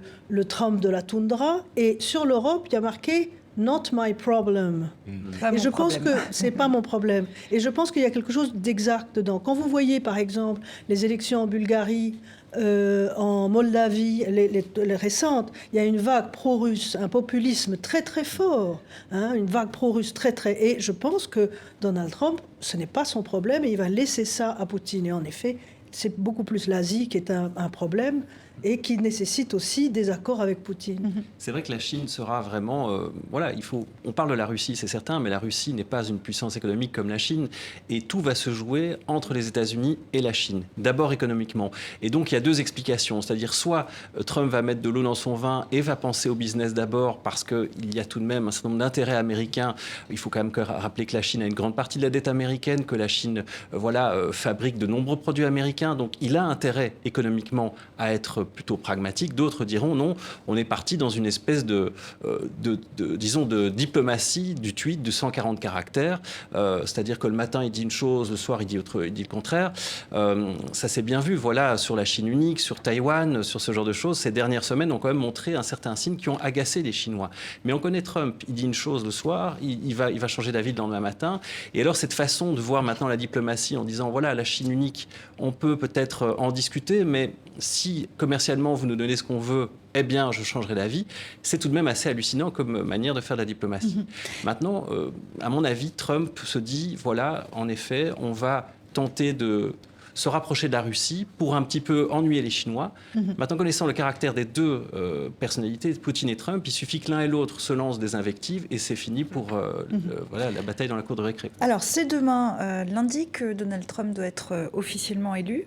E: Trump de la toundra. Et sur l'Europe, il y a marqué Not my problem. Et je pense que c'est pas mon problème. Et je pense qu'il y a quelque chose d'exact dedans. Quand vous voyez, par exemple, les élections en Bulgarie, en Moldavie, les récentes, il y a une vague pro-russe, un populisme très très fort, une vague pro-russe très très... Et je pense que Donald Trump, ce n'est pas son problème et il va laisser ça à Poutine. Et en effet, c'est beaucoup plus l'Asie qui est un problème et qui nécessite aussi des accords avec Poutine.
D: C'est vrai que la Chine sera vraiment... on parle de la Russie, c'est certain, mais la Russie n'est pas une puissance économique comme la Chine. Et tout va se jouer entre les États-Unis et la Chine, d'abord économiquement. Et donc, il y a deux explications. C'est-à-dire, soit Trump va mettre de l'eau dans son vin et va penser au business d'abord, parce qu'il y a tout de même un certain nombre d'intérêts américains. Il faut quand même rappeler que la Chine a une grande partie de la dette américaine, que la Chine fabrique de nombreux produits américains. Donc, il a intérêt économiquement à être plutôt pragmatique. D'autres diront non, on est parti dans une espèce disons, de diplomatie du tweet de 140 caractères. C'est-à-dire que le matin, il dit une chose, le soir, il dit le contraire. Ça s'est bien vu, voilà, sur la Chine unique, sur Taïwan, sur ce genre de choses. Ces dernières semaines ont quand même montré un certain signe qui ont agacé les Chinois. Mais on connaît Trump, il dit une chose le soir, il va changer d'avis le lendemain matin. Et alors, cette façon de voir maintenant la diplomatie en disant, voilà, la Chine unique, on peut peut-être en discuter, mais si commercialement vous nous donnez ce qu'on veut, eh bien, je changerai d'avis. C'est tout de même assez hallucinant comme manière de faire de la diplomatie. Maintenant, à mon avis, Trump se dit, voilà, en effet, on va tenter de se rapprocher de la Russie pour un petit peu ennuyer les Chinois. Maintenant, connaissant le caractère des deux personnalités, Poutine et Trump, il suffit que l'un et l'autre se lancent des invectives et c'est fini pour voilà, la bataille dans la cour de récré.
A: Alors, c'est demain, lundi, que Donald Trump doit être officiellement élu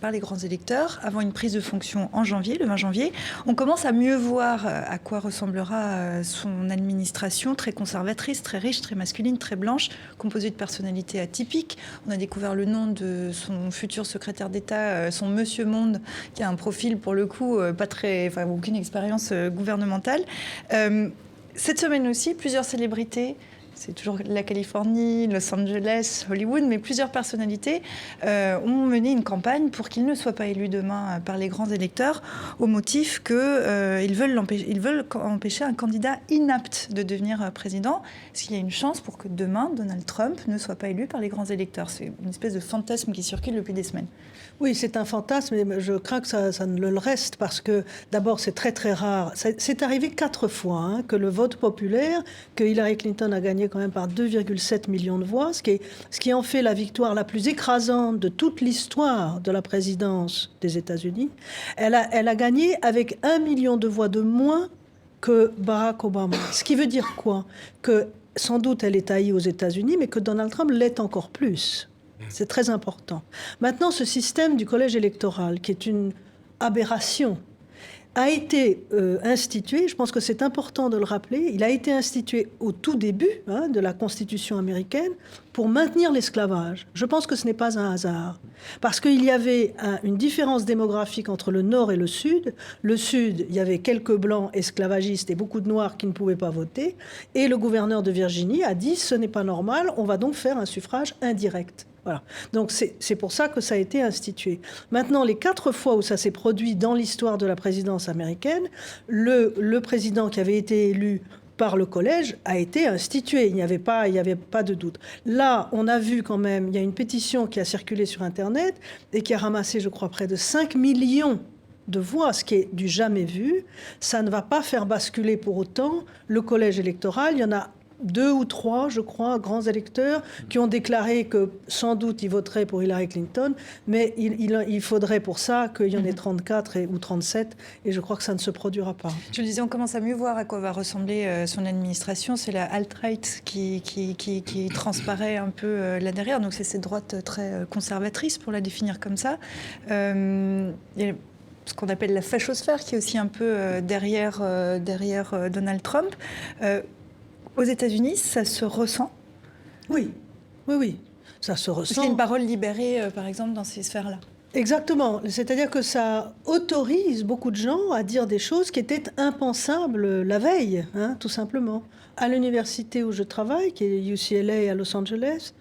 A: par les grands électeurs, avant une prise de fonction en janvier, le 20 janvier. On commence à mieux voir à quoi ressemblera son administration, très conservatrice, très riche, très masculine, très blanche, composée de personnalités atypiques. On a découvert le nom de son futur secrétaire d'État, son Monsieur Monde, qui a un profil pour le coup aucune expérience gouvernementale. Cette semaine aussi, plusieurs célébrités, c'est toujours la Californie, Los Angeles, Hollywood, mais plusieurs personnalités ont mené une campagne pour qu'il ne soit pas élu demain par les grands électeurs, au motif qu'ils veulent empêcher un candidat inapte de devenir président. Est-ce qu'il y a une chance pour que demain, Donald Trump ne soit pas élu par les grands électeurs? C'est une espèce de fantasme qui circule depuis des semaines.
E: Oui, c'est un fantasme, mais je crains que ça ne le reste, parce que d'abord, c'est très très rare. C'est arrivé 4 fois que le vote populaire, que Hillary Clinton a gagné quand même par 2,7 millions de voix, ce qui en fait la victoire la plus écrasante de toute l'histoire de la présidence des États-Unis. Elle a gagné avec 1 million de voix de moins que Barack Obama. Ce qui veut dire quoi? Que sans doute elle est haïe aux États-Unis, mais que Donald Trump l'est encore plus. C'est très important. Maintenant, ce système du collège électoral, qui est une aberration, a été institué, je pense que c'est important de le rappeler, il a été institué au tout début de la Constitution américaine pour maintenir l'esclavage. Je pense que ce n'est pas un hasard, parce qu'il y avait une différence démographique entre le Nord et le Sud. Le Sud, il y avait quelques Blancs esclavagistes et beaucoup de Noirs qui ne pouvaient pas voter, et le gouverneur de Virginie a dit « ce n'est pas normal, on va donc faire un suffrage indirect ». Voilà. Donc c'est pour ça que ça a été institué. Maintenant, les 4 fois où ça s'est produit dans l'histoire de la présidence américaine, le président qui avait été élu par le collège a été institué. Il n'y avait pas de doute. Là, on a vu quand même, il y a une pétition qui a circulé sur Internet et qui a ramassé, je crois, près de 5 millions de voix, ce qui est du jamais vu. Ça ne va pas faire basculer pour autant le collège électoral. Il y en a 2 ou 3, je crois, grands électeurs qui ont déclaré que sans doute ils voteraient pour Hillary Clinton, mais il faudrait pour ça qu'il y en ait 34 ou 37, et je crois que ça ne se produira pas.
A: Je le disais, on commence à mieux voir à quoi va ressembler son administration. C'est la alt-right qui transparaît un peu là derrière, donc c'est cette droite très conservatrice, pour la définir comme ça. Il y a ce qu'on appelle la fachosphère, qui est aussi un peu derrière Donald Trump. Aux États-Unis, ça se ressent?
E: Oui, ça se ressent.
A: Parce qu'il y a une parole libérée, par exemple, dans ces sphères-là.
E: Exactement. C'est-à-dire que ça autorise beaucoup de gens à dire des choses qui étaient impensables la veille, tout simplement. À l'université où je travaille, qui est UCLA à Los Angeles,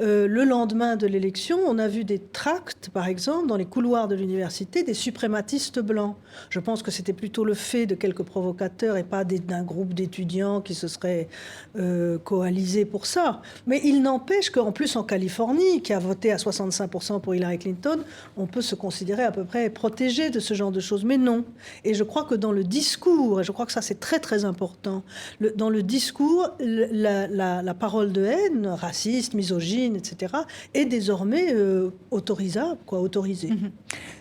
E: le lendemain de l'élection, on a vu des tracts, par exemple, dans les couloirs de l'université, des suprématistes blancs. Je pense que c'était plutôt le fait de quelques provocateurs et pas d'un groupe d'étudiants qui se seraient coalisés pour ça. Mais il n'empêche qu'en plus, en Californie, qui a voté à 65% pour Hillary Clinton, on peut se considérer à peu près protégé de ce genre de choses. Mais non. Et je crois que dans le discours, et je crois que ça c'est très très important, dans le discours, la parole de haine, raciste, misogyne, etc., est désormais autorisée.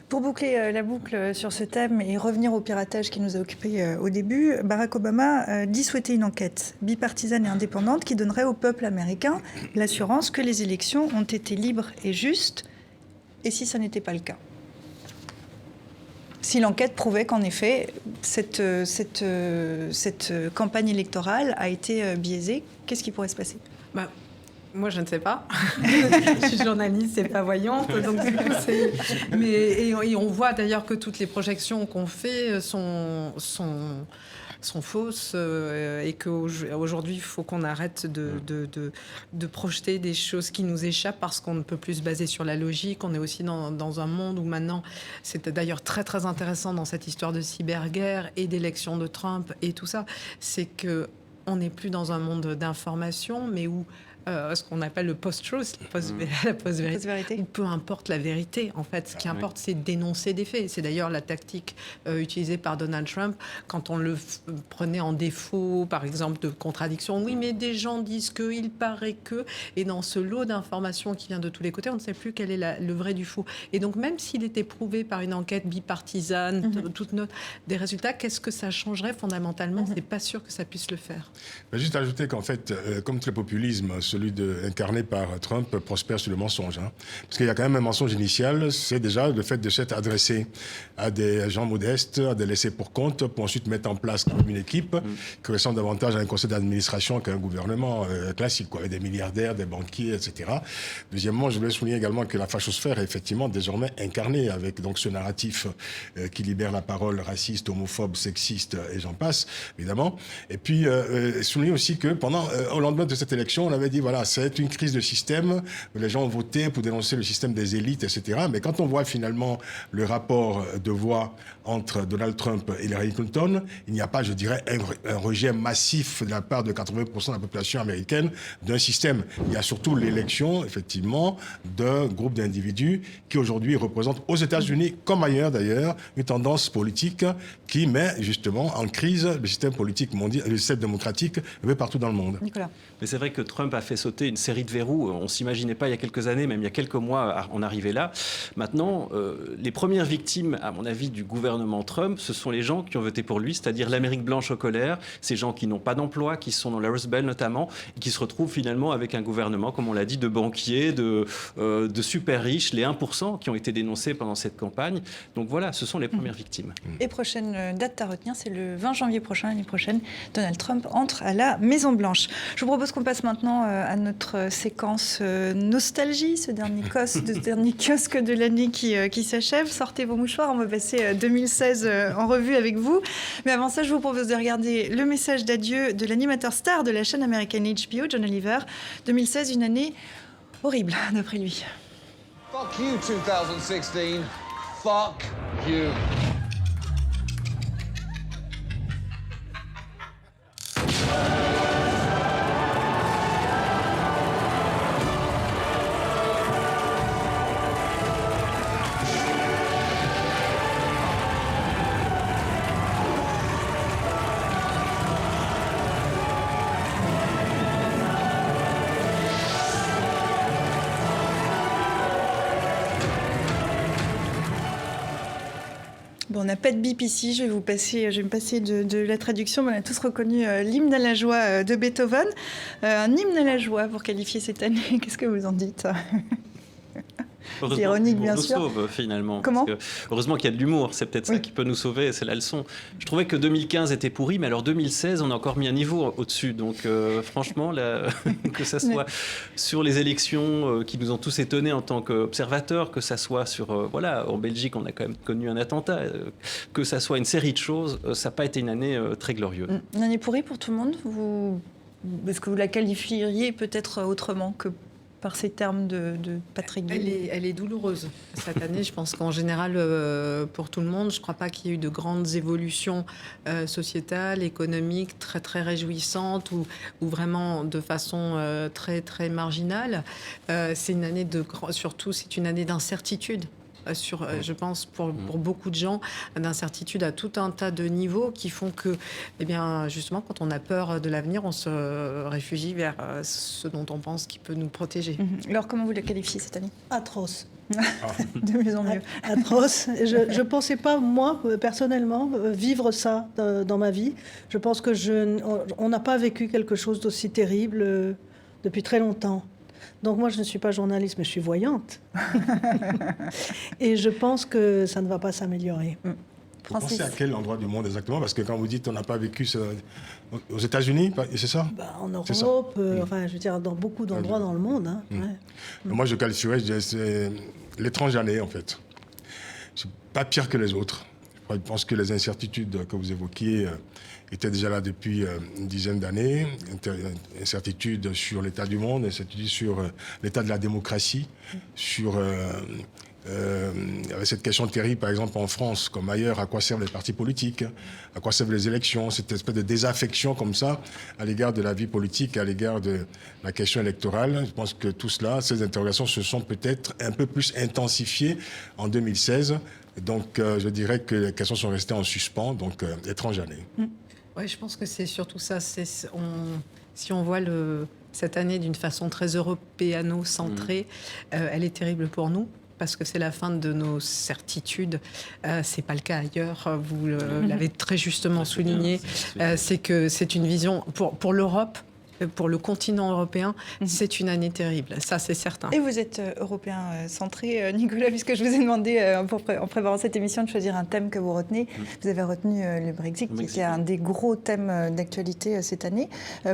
A: Pour boucler la boucle sur ce thème et revenir au piratage qui nous a occupés au début, Barack Obama dit souhaiter une enquête bipartisane et indépendante qui donnerait au peuple américain l'assurance que les élections ont été libres et justes, et si ça n'était pas le cas. Si l'enquête prouvait qu'en effet, cette campagne électorale a été biaisée, qu'est-ce qui pourrait se passer ?
C: Moi, je ne sais pas. Je suis journaliste, c'est pas voyante. Donc, du coup, et on voit d'ailleurs que toutes les projections qu'on fait sont fausses et qu'aujourd'hui, il faut qu'on arrête de projeter des choses qui nous échappent parce qu'on ne peut plus se baser sur la logique. On est aussi dans un monde où maintenant, c'est d'ailleurs très, très intéressant dans cette histoire de cyberguerre et d'élection de Trump et tout ça, c'est qu'on n'est plus dans un monde d'information, mais où ce qu'on appelle le post-truth, la post-vérité, où peu importe la vérité. En fait, ce qui importe, c'est dénoncer des faits. C'est d'ailleurs la tactique utilisée par Donald Trump quand on le prenait en défaut, par exemple, de contradiction. Oui, mais des gens disent que, il paraît que... Et dans ce lot d'informations qui vient de tous les côtés, on ne sait plus quel est le vrai du faux. Et donc, même s'il était prouvé par une enquête bipartisane, toute note des résultats, qu'est-ce que ça changerait fondamentalement ? C'est pas sûr que ça puisse le faire.
F: Juste ajouter qu'en fait, comme tout le populisme, celui incarné par Trump prospère sur le mensonge. Parce qu'il y a quand même un mensonge initial, c'est déjà le fait de s'être adressé à des gens modestes, à des laissés pour compte, pour ensuite mettre en place une équipe qui ressemble davantage à un conseil d'administration qu'à un gouvernement classique, avec des milliardaires, des banquiers, etc. Deuxièmement, je voulais souligner également que la fachosphère est effectivement désormais incarnée avec donc ce narratif qui libère la parole raciste, homophobe, sexiste et j'en passe, évidemment. Et puis, souligner aussi que au lendemain de cette élection, on avait dit voilà, c'est une crise de système. Les gens ont voté pour dénoncer le système des élites, etc. Mais quand on voit finalement le rapport de voix entre Donald Trump et Hillary Clinton, il n'y a pas, je dirais, un rejet massif de la part de 80% de la population américaine d'un système. Il y a surtout l'élection, effectivement, d'un groupe d'individus qui aujourd'hui représentent aux États-Unis, comme ailleurs d'ailleurs, une tendance politique qui met justement en crise le système politique mondial, le système démocratique un peu partout dans le monde.
A: Nicolas.
D: Mais c'est vrai que Trump a fait sauter une série de verrous. On ne s'imaginait pas il y a quelques années, même il y a quelques mois, en arriver là. Maintenant, les premières victimes, à mon avis, du gouvernement Trump, ce sont les gens qui ont voté pour lui, c'est-à-dire l'Amérique blanche en colère, ces gens qui n'ont pas d'emploi, qui sont dans la Rust Belt notamment, et qui se retrouvent finalement avec un gouvernement, comme on l'a dit, de banquiers, de super riches, les 1% qui ont été dénoncés pendant cette campagne. Donc voilà, ce sont les premières victimes.
A: Et prochaine date à retenir, c'est le 20 janvier prochain, l'année prochaine, Donald Trump entre à la Maison-Blanche. Je vous propose qu'on passe maintenant à notre séquence nostalgie, ce dernier kiosque de l'année qui s'achève. Sortez vos mouchoirs, on va passer 2016 en revue avec vous. Mais avant ça, je vous propose de regarder le message d'adieu de l'animateur star de la chaîne américaine HBO, John Oliver. 2016, une année horrible, d'après lui.
J: Fuck you, 2016. Fuck you.
A: Bon, on n'a pas de bip ici, je vais me passer de la traduction, mais on a tous reconnu l'hymne à la joie de Beethoven. Un hymne à la joie pour qualifier cette année, qu'est-ce que vous en dites ? C'est ironique, bien sûr.
D: Nous sauve, finalement.
A: Comment ?
D: Parce que, heureusement qu'il y a de l'humour, c'est peut-être ça qui peut nous sauver, c'est la leçon. Je trouvais que 2015 était pourri, mais alors 2016, on a encore mis un niveau au-dessus. Donc franchement, que ça soit sur les élections qui nous ont tous étonnés en tant qu'observateurs, que ça soit sur... en Belgique, on a quand même connu un attentat, que ça soit une série de choses, ça n'a pas été une année très glorieuse.
A: Une année pourrie pour tout le monde ? Est-ce que vous la qualifieriez peut-être autrement que par ces termes de Patrick Guy?
C: Elle est douloureuse cette année. Je pense qu'en général, pour tout le monde, je ne crois pas qu'il y ait eu de grandes évolutions sociétales, économiques, très, très réjouissantes ou vraiment de façon très, très marginale. C'est une année surtout, c'est une année d'incertitude. Je pense, pour beaucoup de gens, d'incertitude à tout un tas de niveaux qui font que, justement, quand on a peur de l'avenir, on se réfugie vers ce dont on pense qui peut nous protéger.
A: Alors, comment vous la qualifiez cette année ?
E: Atroce.
A: De mieux en mieux.
E: Atroce. Je ne pensais pas, moi, personnellement, vivre ça dans ma vie. Je pense on n'a pas vécu quelque chose d'aussi terrible depuis très longtemps. Donc moi, je ne suis pas journaliste, mais je suis voyante. Et je pense que ça ne va pas s'améliorer.
A: Francis.
F: Vous pensez à quel endroit du monde exactement? Parce que quand vous dites on n'a pas vécu ça... Aux États-Unis, c'est ça?
E: En Europe, enfin, je veux dire, dans beaucoup d'endroits dans le monde. Hein,
F: Moi, je qualifierais, c'est l'étrange année, en fait. C'est pas pire que les autres. Je pense que les incertitudes que vous évoquiez étaient déjà là depuis une dizaine d'années. Incertitudes sur l'état du monde, incertitudes sur l'état de la démocratie, sur... avec cette question terrible, par exemple, en France, comme ailleurs, à quoi servent les partis politiques, à quoi servent les élections, cette espèce de désaffection comme ça à l'égard de la vie politique, à l'égard de la question électorale. Je pense que tout cela, ces interrogations se sont peut-être un peu plus intensifiées en 2016. Donc, je dirais que les questions sont restées en suspens, donc étrange année.
C: Oui, je pense que c'est surtout ça. Si on voit cette année d'une façon très européano-centrée, elle est terrible pour nous, parce que c'est la fin de nos certitudes. C'est pas le cas ailleurs. Vous l'avez très justement souligné. C'est que c'est une vision pour l'Europe. Pour le continent européen, c'est une année terrible, ça c'est certain.
A: Et vous êtes européen centré, Nicolas, puisque je vous ai demandé, en préparant cette émission, de choisir un thème que vous retenez. Vous avez retenu le Brexit, qui est un des gros thèmes d'actualité cette année.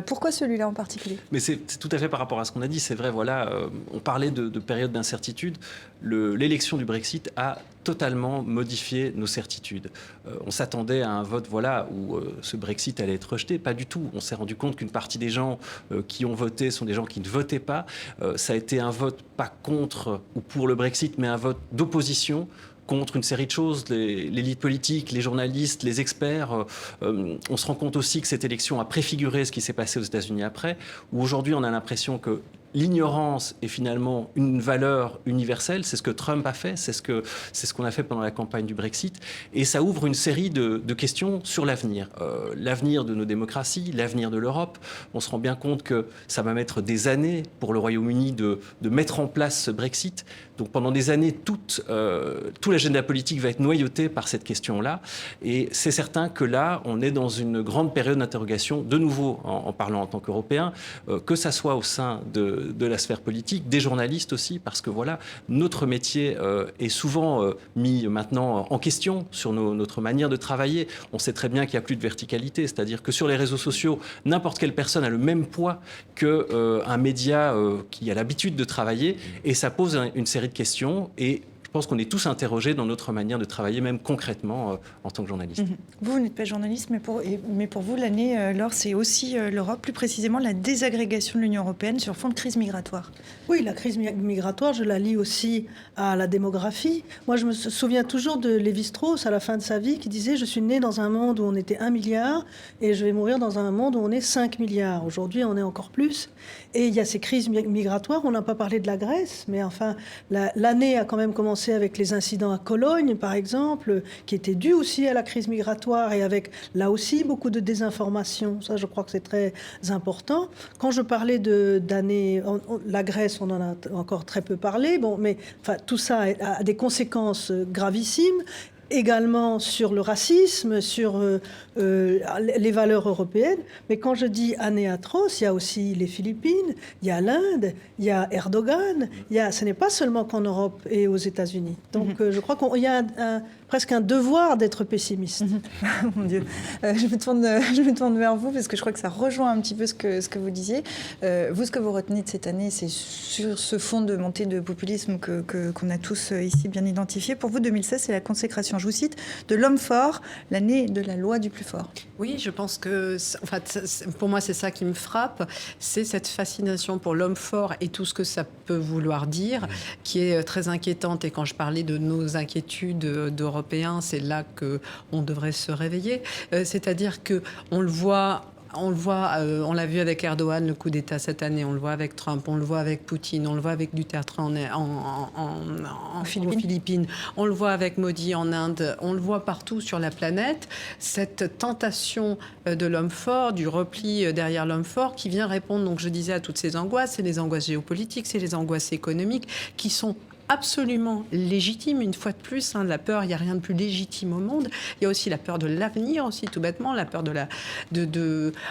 A: Pourquoi celui-là en particulier?
D: Mais c'est tout à fait par rapport à ce qu'on a dit. C'est vrai, voilà, on parlait de période d'incertitude. L'élection du Brexit a totalement modifié nos certitudes. On s'attendait à un vote où ce Brexit allait être rejeté. Pas du tout. On s'est rendu compte qu'une partie des gens qui ont voté sont des gens qui ne votaient pas. Ça a été un vote pas contre ou pour le Brexit, mais un vote d'opposition contre une série de choses, l'élite politique, les journalistes, les experts. On se rend compte aussi que cette élection a préfiguré ce qui s'est passé aux États-Unis après, où aujourd'hui on a l'impression que l'ignorance est finalement une valeur universelle. C'est ce que Trump a fait, c'est ce qu'on a fait pendant la campagne du Brexit. Et ça ouvre une série de questions sur l'avenir. L'avenir de nos démocraties, l'avenir de l'Europe. On se rend bien compte que ça va mettre des années pour le Royaume-Uni de mettre en place ce Brexit. Donc pendant des années, tout l'agenda politique va être noyauté par cette question-là. Et c'est certain que là, on est dans une grande période d'interrogation, de nouveau en parlant en tant qu'Européens, que ça soit au sein de la sphère politique, des journalistes aussi, parce que voilà, notre métier est souvent mis maintenant en question sur notre manière de travailler. On sait très bien qu'il n'y a plus de verticalité, c'est-à-dire que sur les réseaux sociaux, n'importe quelle personne a le même poids qu'un média qui a l'habitude de travailler, et ça pose une série de questions, et je pense qu'on est tous interrogés dans notre manière de travailler, même concrètement en tant que journaliste.
A: Vous n'êtes pas journaliste, mais pour vous, l'année, Laure, c'est aussi l'Europe, plus précisément la désagrégation de l'Union européenne sur fond de crise migratoire.
E: Oui, la crise migratoire, je la lie aussi à la démographie. Moi, je me souviens toujours de Lévi-Strauss, à la fin de sa vie, qui disait « Je suis né dans un monde où on était 1 milliard et je vais mourir dans un monde où on est 5 milliards. » Aujourd'hui, on est encore plus. Et il y a ces crises migratoires. On n'a pas parlé de la Grèce, mais enfin, l'année a quand même commencé avec les incidents à Cologne, par exemple, qui étaient dus aussi à la crise migratoire et avec, là aussi, beaucoup de désinformation. Ça, je crois que c'est très important. Quand je parlais d'années... La Grèce, on en a encore très peu parlé, mais enfin, tout ça a des conséquences gravissimes. Également sur le racisme, sur les valeurs européennes. Mais quand je dis année atroce, il y a aussi les Philippines, il y a l'Inde, il y a Erdogan. Ce n'est pas seulement qu'en Europe et aux États-Unis. Donc je crois qu'il y a presque un devoir d'être pessimiste.
A: Mon Dieu. Je me tourne vers vous parce que je crois que ça rejoint un petit peu ce que vous disiez. Vous, ce que vous retenez de cette année, c'est sur ce fond de montée de populisme qu'on a tous ici bien identifié. Pour vous, 2016, c'est la consécration, je vous cite, de l'homme fort, l'année de la loi du plus fort.
C: Oui, je pense que, pour moi, c'est ça qui me frappe, c'est cette fascination pour l'homme fort et tout ce que ça peut vouloir dire, qui est très inquiétante. Et quand je parlais de nos inquiétudes d'Européens, c'est là qu'on devrait se réveiller. C'est-à-dire qu'on le voit... On l'a vu avec Erdogan, le coup d'État cette année, on le voit avec Trump, on le voit avec Poutine, on le voit avec Duterte en Philippines, on le voit avec Modi en Inde, on le voit partout sur la planète. Cette tentation de l'homme fort, du repli derrière l'homme fort qui vient répondre, donc je disais, à toutes ces angoisses, c'est les angoisses géopolitiques, c'est les angoisses économiques qui sont absolument légitime, une fois de plus. La peur, il n'y a rien de plus légitime au monde. Il y a aussi la peur de l'avenir, aussi, tout bêtement, la peur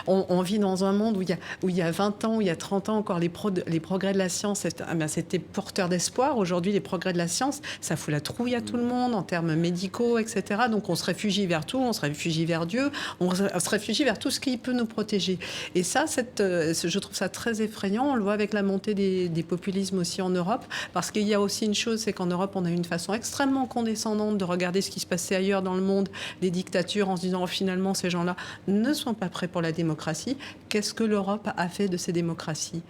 C: on vit dans un monde où il y a 20 ans, où il y a 30 ans, encore les progrès de la science, c'était porteur d'espoir. Aujourd'hui, les progrès de la science, ça fout la trouille à tout le monde, en termes médicaux, etc. Donc, on se réfugie vers tout, on se réfugie vers Dieu, on se réfugie vers tout ce qui peut nous protéger. Et ça, je trouve ça très effrayant. On le voit avec la montée des populismes aussi en Europe, parce qu'il y a aussi une chose, c'est qu'en Europe, on a une façon extrêmement condescendante de regarder ce qui se passait ailleurs dans le monde, des dictatures, en se disant finalement, ces gens-là ne sont pas prêts pour la démocratie. Qu'est-ce que l'Europe a fait de ces démocraties ?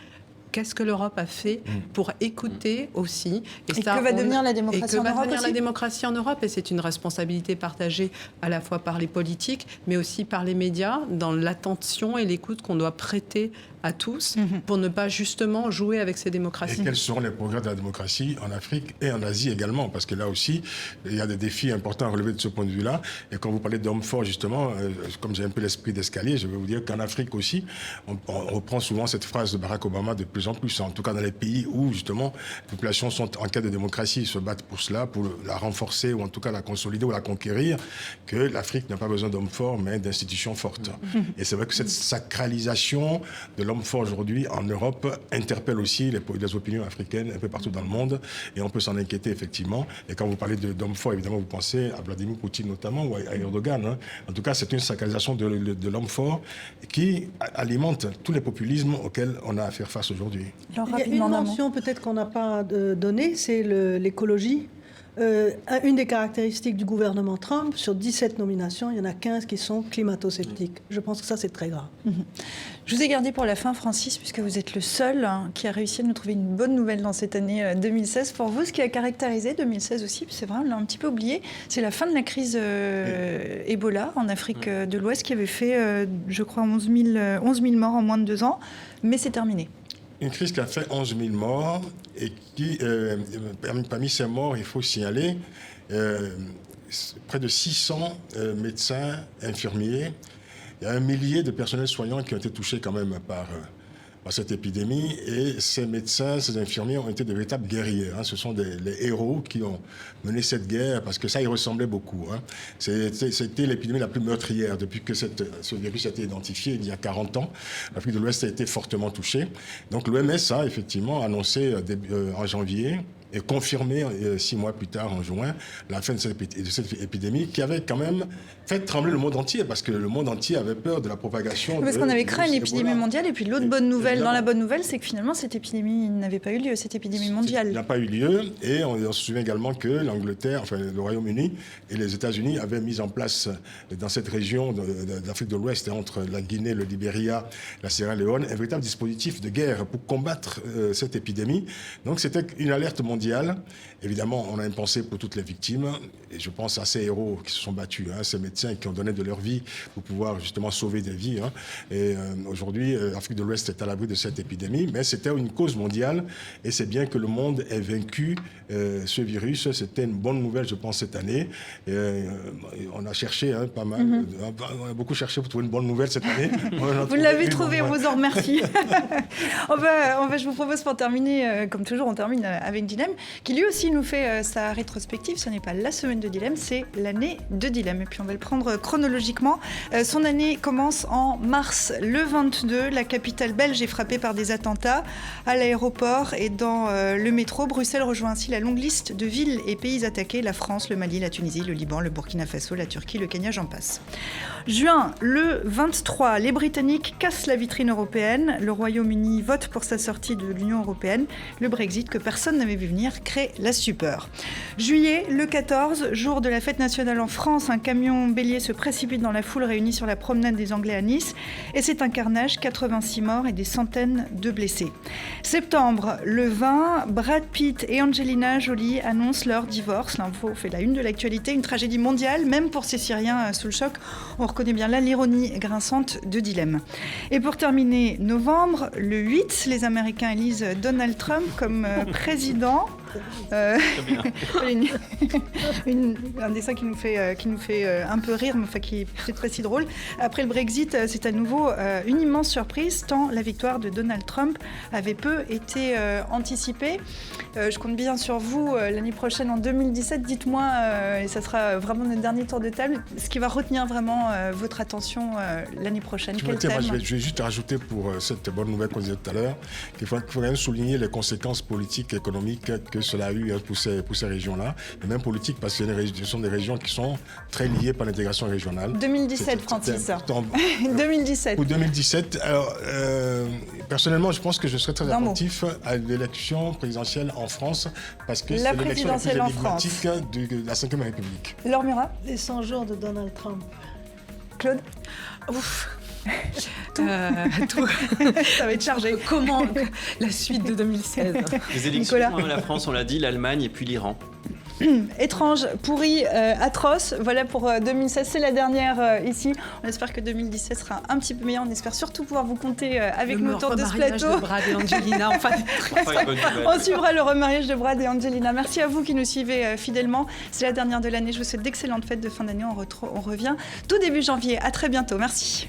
C: Qu'est-ce que l'Europe a fait pour écouter aussi
A: que va devenir la démocratie en Europe
C: la démocratie en Europe. Et c'est une responsabilité partagée à la fois par les politiques, mais aussi par les médias, dans l'attention et l'écoute qu'on doit prêter à tous pour ne pas justement jouer avec ces démocraties.
F: Et quels seront les progrès de la démocratie en Afrique et en Asie également? Parce que là aussi, il y a des défis importants à relever de ce point de vue-là. Et quand vous parlez d'hommes forts, justement, comme j'ai un peu l'esprit d'escalier, je vais vous dire qu'en Afrique aussi, on reprend souvent cette phrase de Barack Obama de plus en plus, en tout cas dans les pays où justement les populations sont en quête de démocratie, ils se battent pour cela, pour la renforcer ou en tout cas la consolider ou la conquérir, que l'Afrique n'a pas besoin d'hommes forts mais d'institutions fortes. Et c'est vrai que cette sacralisation de l'homme fort aujourd'hui en Europe interpelle aussi les opinions africaines un peu partout dans le monde et on peut s'en inquiéter effectivement. Et quand vous parlez d'hommes forts, évidemment vous pensez à Vladimir Poutine notamment ou à Erdogan. En tout cas, c'est une sacralisation de l'homme fort qui alimente tous les populismes auxquels on a à faire face aujourd'hui.
E: Il y a une mention peut-être qu'on n'a pas donnée, c'est l'écologie. Une des caractéristiques du gouvernement Trump, sur 17 nominations, il y en a 15 qui sont climato-sceptiques. Je pense que ça, c'est très grave.
A: Je vous ai gardé pour la fin, Francis, puisque vous êtes le seul qui a réussi à nous trouver une bonne nouvelle dans cette année 2016. Pour vous, ce qui a caractérisé 2016 aussi, c'est vrai, on l'a un petit peu oublié, c'est la fin de la crise Ebola en Afrique de l'Ouest qui avait fait, je crois, 11 000 morts en moins de 2 ans. Mais c'est terminé.
F: Une crise qui a fait 11 000 morts et qui, parmi ces morts, il faut signaler près de 600 médecins, infirmiers. Il y a 1 millier de personnels soignants qui ont été touchés quand même par cette épidémie. Et ces médecins, ces infirmiers ont été de véritables guerriers. Ce sont les héros qui ont mené cette guerre, parce que ça, ils ressemblaient beaucoup. C'était l'épidémie la plus meurtrière depuis que ce virus a été identifié il y a 40 ans. L'Afrique de l'Ouest a été fortement touchée. Donc l'OMS a effectivement annoncé en janvier et confirmé 6 mois plus tard, en juin, la fin de cette épidémie qui avait quand même fait trembler le monde entier, parce que le monde entier avait peur de la propagation.
A: Parce qu'on avait craint une épidémie mondiale, et puis l'autre bonne nouvelle dans la bonne nouvelle, c'est que finalement cette épidémie n'avait pas eu lieu, cette épidémie mondiale.
F: Il n'a pas eu lieu, et on se souvient également que l'Angleterre, enfin le Royaume-Uni et les États-Unis avaient mis en place dans cette région d'Afrique de l'Ouest, entre la Guinée, le Libéria, la Sierra Leone, un véritable dispositif de guerre pour combattre cette épidémie. Donc c'était une alerte mondiale. Évidemment, on a une pensée pour toutes les victimes, et je pense à ces héros qui se sont battus, ces médecins qui ont donné de leur vie pour pouvoir justement sauver des vies. Et aujourd'hui, l'Afrique de l'Ouest est à l'abri de cette épidémie, mais c'était une cause mondiale, et c'est bien que le monde ait vaincu ce virus. C'était une bonne nouvelle, je pense, cette année. Et, on a cherché pas mal, on a beaucoup cherché pour trouver une bonne nouvelle cette année.
A: Vous l'avez trouvé, on vous en remercie. Je vous propose pour terminer, comme toujours, on termine avec Dilemme, qui lui aussi nous fait sa rétrospective. Ce n'est pas la semaine de Dilemme, c'est l'année de Dilemme. Et puis on va le prendre chronologiquement. Son année commence en mars. Le 22, la capitale belge est frappée par des attentats à l'aéroport et dans le métro. Bruxelles rejoint ainsi la longue liste de villes et pays attaqués: la France, le Mali, la Tunisie, le Liban, le Burkina Faso, la Turquie, le Kenya, j'en passe. Juin, le 23, les Britanniques cassent la vitrine européenne. Le Royaume-Uni vote pour sa sortie de l'Union européenne. Le Brexit, que personne n'avait vu venir, crée la stupeur. Juillet, le 14, jour de la fête nationale en France, un camion bélier se précipite dans la foule réunie sur la promenade des Anglais à Nice. Et c'est un carnage, 86 morts et des centaines de blessés. Septembre, le 20, Brad Pitt et Angelina Jolie annoncent leur divorce. L'info fait la une de l'actualité, une tragédie mondiale, même pour ces Syriens sous le choc. On reconnaît bien là l'ironie grinçante de Dilemme. Et pour terminer, novembre, le 8, les Américains élisent Donald Trump comme président. Un dessin qui nous fait un peu rire, mais enfin, qui est peut-être pas si drôle. Après le Brexit, c'est à nouveau une immense surprise, tant la victoire de Donald Trump avait peu été anticipée. Je compte bien sur vous l'année prochaine, en 2017. Dites-moi, et ça sera vraiment notre dernier tour de table, ce qui va retenir vraiment votre attention l'année prochaine. Quel thème ?
F: Je vais juste rajouter pour cette bonne nouvelle qu'on disait tout à l'heure, qu'il faut quand même souligner les conséquences politiques et économiques que cela a eu pour ces régions-là, et même politiques parce que ce sont des régions qui sont très liées par l'intégration régionale.
A: 2017, Francis. 2017.
F: Pour 2017, alors, personnellement, je pense que je serais très attentif à l'élection présidentielle en France, parce que c'est l'élection la plus énigmatique de la Ve République.
A: Laure Murat.
E: Les 100 jours de Donald Trump.
A: Claude.
C: Ouf.
A: Tout. Ça va être chargé.
C: Comment la suite de 2016?
D: Les élections, la France, on l'a dit, l'Allemagne et puis l'Iran.
A: Étrange, pourri, atroce. Voilà pour 2016, c'est la dernière ici. On espère que 2017 sera un petit peu meilleur. On espère surtout pouvoir vous compter avec nous autour de ce plateau.
C: Le remariage de Brad et Angelina, enfin,
A: on suivra le remariage de Brad et Angelina. Merci à vous qui nous suivez fidèlement. C'est la dernière de l'année. Je vous souhaite d'excellentes fêtes de fin d'année. On revient tout début janvier. À très bientôt. Merci.